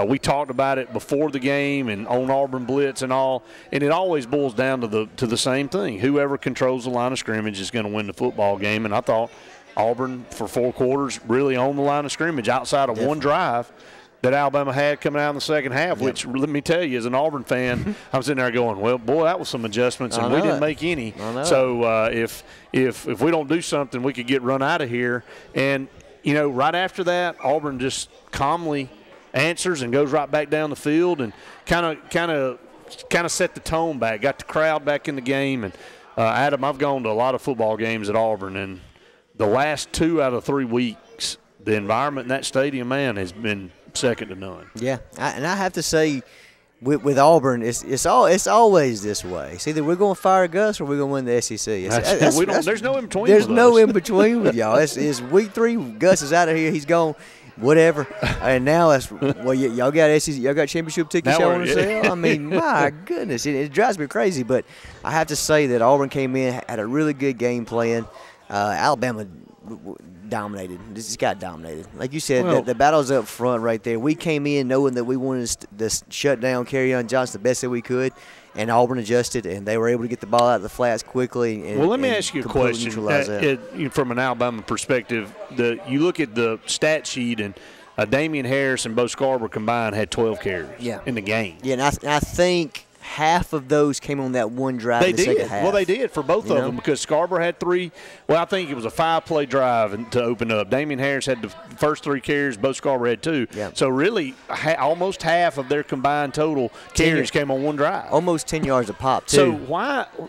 we talked about it before the game and on Auburn Blitz and all, and it always boils down to the same thing. Whoever controls the line of scrimmage is going to win the football game, and I thought Auburn for 4 quarters really on the line of scrimmage outside of one drive that Alabama had coming out in the second half, which, let me tell you, as an Auburn fan, I'm sitting there going, well, boy, that was some adjustments, and we didn't make any. So if we don't do something, we could get run out of here. And right after that, Auburn just calmly answers and goes right back down the field and kind of set the tone back, got the crowd back in the game. And Adam, I've gone to a lot of football games at Auburn, and the last 2 out of 3 weeks, the environment in that stadium, man, has been second to none. Yeah, and I have to say, with Auburn, it's always this way. It's either we're going to fire Gus or we're going to win the SEC. There's no in between. There's no in between with y'all. It's week 3. Gus is out of here. He's gone. Whatever. And now y'all got SEC. Y'all got championship tickets y'all want to sell. I mean, my goodness, it drives me crazy. But I have to say that Auburn came in, had a really good game plan. Alabama dominated. This just got dominated. Like you said, the battle's up front right there. We came in knowing that we wanted to shut down Kerryon Johnson the best that we could, and Auburn adjusted, and they were able to get the ball out of the flats quickly. And, let me ask you a question. From an Alabama perspective, you look at the stat sheet, and Damian Harris and Bo Scarborough combined had 12 carries in the game. Yeah, and I think half of those came on that one drive in the second half. Well, they did for both of them because Scarborough had 3. Well, I think it was a 5-play drive to open up. Damian Harris had the first 3 carries. Both Scarborough had 2. Yeah. So, really, almost half of their combined total carries came on one drive. Almost 10 yards a pop, too.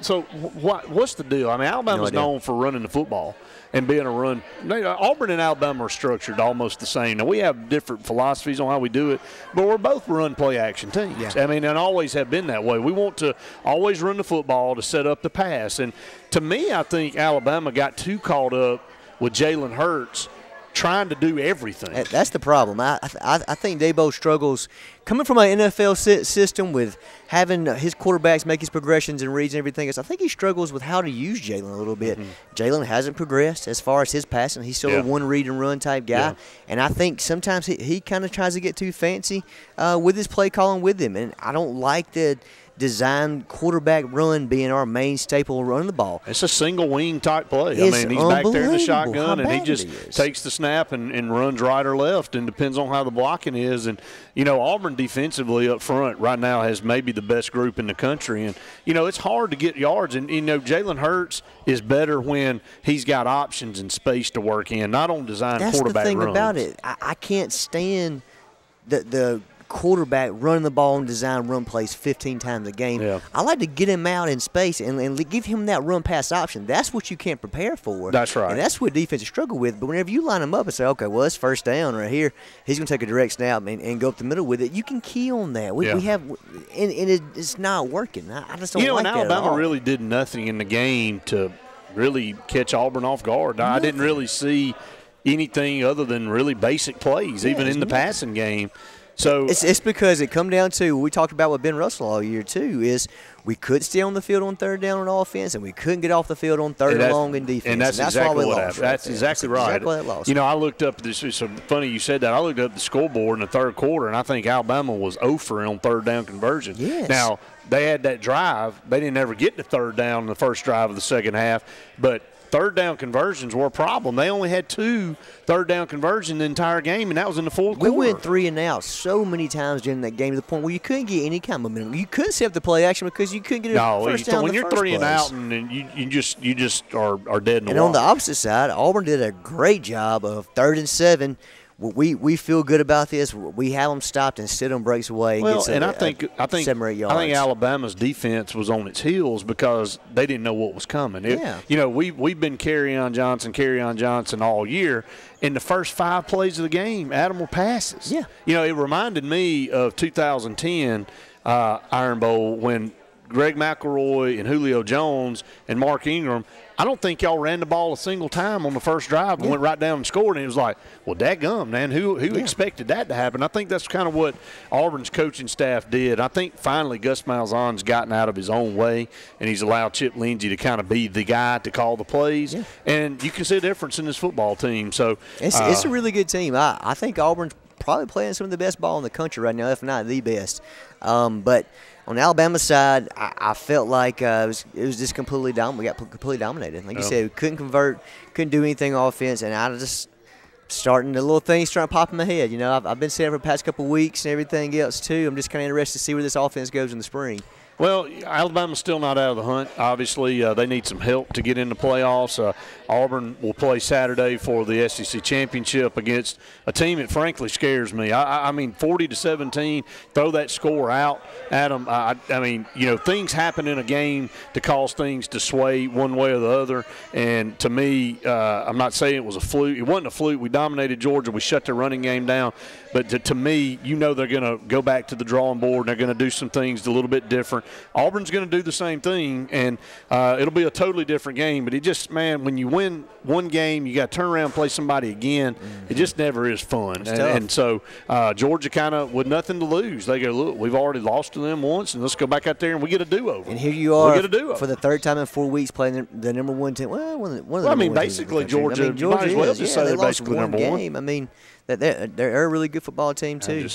So, what's the deal? I mean, Alabama's known for running the football and being a run. Auburn and Alabama are structured almost the same. Now, we have different philosophies on how we do it, but we're both run play action teams. Yeah. I mean, and always have been that way. We want to always run the football to set up the pass. And to me, I think Alabama got too caught up with Jalen Hurts trying to do everything. That's the problem. I think Dabo struggles coming from an NFL system with having his quarterbacks make his progressions and reads and everything else. I think he struggles with how to use Jalen a little bit. Jalen hasn't progressed as far as his passing. He's still a one read and run type guy. And I think sometimes he kind of tries to get too fancy with his play calling with him. And I don't like the design quarterback run being our main staple running the ball. It's a single wing type play. It's I mean, he's back there in the unbelievable shotgun, how and he bad just it is. takes the snap and runs right or left, and depends on how the blocking is. And, Auburn defensively up front right now has maybe the best group in the country. And, it's hard to get yards. And, Jalen Hurts is better when he's got options and space to work in, not on design quarterback runs. That's the thing about it. I can't stand the quarterback running the ball and design run plays 15 times a game. Yeah. I like to get him out in space and give him that run pass option. That's what you can't prepare for. That's right. And that's what defenses struggle with. But whenever you line him up and say, okay, well, it's first down right here, he's going to take a direct snap and go up the middle with it, you can key on that. We have – and it's not working. I just don't like that at all. Alabama really did nothing in the game to really catch Auburn off guard. I didn't really see anything other than really basic plays, even in the passing game. So it's because it come down to what we talked about with Ben Russell all year too. Is we could stay on the field on third down on offense, and we couldn't get off the field on third and long in defense. And that's exactly what happened. That's exactly right. Exactly what lost. I looked up this. It's funny you said that. I looked up the scoreboard in the third quarter, and I think Alabama was 0 for on third down conversion. Yes. Now they had that drive. They didn't ever get to third down in the first drive of the second half, but third down conversions were a problem. They only had 2 third down conversions the entire game, and that was in the fourth quarter. We went 3 and out so many times during that game to the point where you couldn't get any kind of momentum. You couldn't set up the play action because you couldn't get a first down. When you're 3 and out, and you just are dead in the water. And on the opposite side, Auburn did a great job of 3rd and 7. We feel good about this. We have them stopped and sit them breaks away. And I think 7 or 8 yards. I think Alabama's defense was on its heels because they didn't know what was coming. We've been Kerryon Johnson all year. In the first 5 plays of the game, Adam were passes. Yeah. It reminded me of 2010 Iron Bowl when Greg McElroy and Julio Jones and Mark Ingram, I don't think y'all ran the ball a single time on the first drive and went right down and scored. And it was like, well, dadgum, man, who expected that to happen? I think that's kind of what Auburn's coaching staff did. I think finally Gus Malzahn's gotten out of his own way, and he's allowed Chip Lindsey to kind of be the guy to call the plays. Yeah. And you can see a difference in this football team. So it's a really good team. I think Auburn's probably playing some of the best ball in the country right now, if not the best. But on the Alabama side, I felt like it was just completely dominated. We got completely dominated. Like you said, we couldn't convert, couldn't do anything offense, and I just the little things starting to pop in my head. I've been saying it for the past couple of weeks and everything else too. I'm just kind of interested to see where this offense goes in the spring. Well, Alabama's still not out of the hunt. Obviously, they need some help to get in the playoffs. Auburn will play Saturday for the SEC championship against a team that frankly scares me. I mean, 40-17, throw that score out, Adam. I mean, things happen in a game to cause things to sway one way or the other. And to me, I'm not saying it was a fluke. It wasn't a fluke. We dominated Georgia. We shut their running game down. But to me, they're going to go back to the drawing board and they're going to do some things a little bit different. Auburn's going to do the same thing, and it'll be a totally different game. But it just, man, when you win one game, you got to turn around and play somebody again. Mm-hmm. It just never is fun. And so Georgia kind of, with nothing to lose, they go, look, we've already lost to them once, and let's go back out there and we get a do-over. And here you are for the 3rd time in 4 weeks playing the number 1 team. Well, one of the basically Georgia might as well just say they're basically number 1. I mean, they're a really good football team too.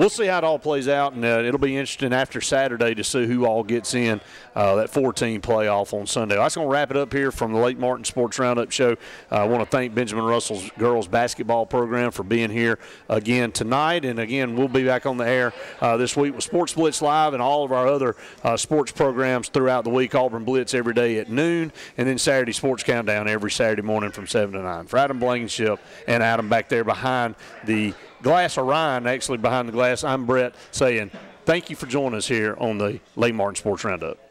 we'll see how it all plays out, and it'll be interesting after Saturday to see who all gets in that 4-team playoff on Sunday. That's going to wrap it up here from the Lake Martin Sports Roundup Show. I want to thank Benjamin Russell's girls basketball program for being here again tonight, and again, we'll be back on the air this week with Sports Blitz Live and all of our other sports programs throughout the week. Auburn Blitz every day at noon, and then Saturday Sports Countdown every Saturday morning from 7 to 9. For Adam Blankenship and Adam back there behind the glass, Orion actually behind the glass, I'm Brett saying thank you for joining us here on the Lake Martin Sports Roundup.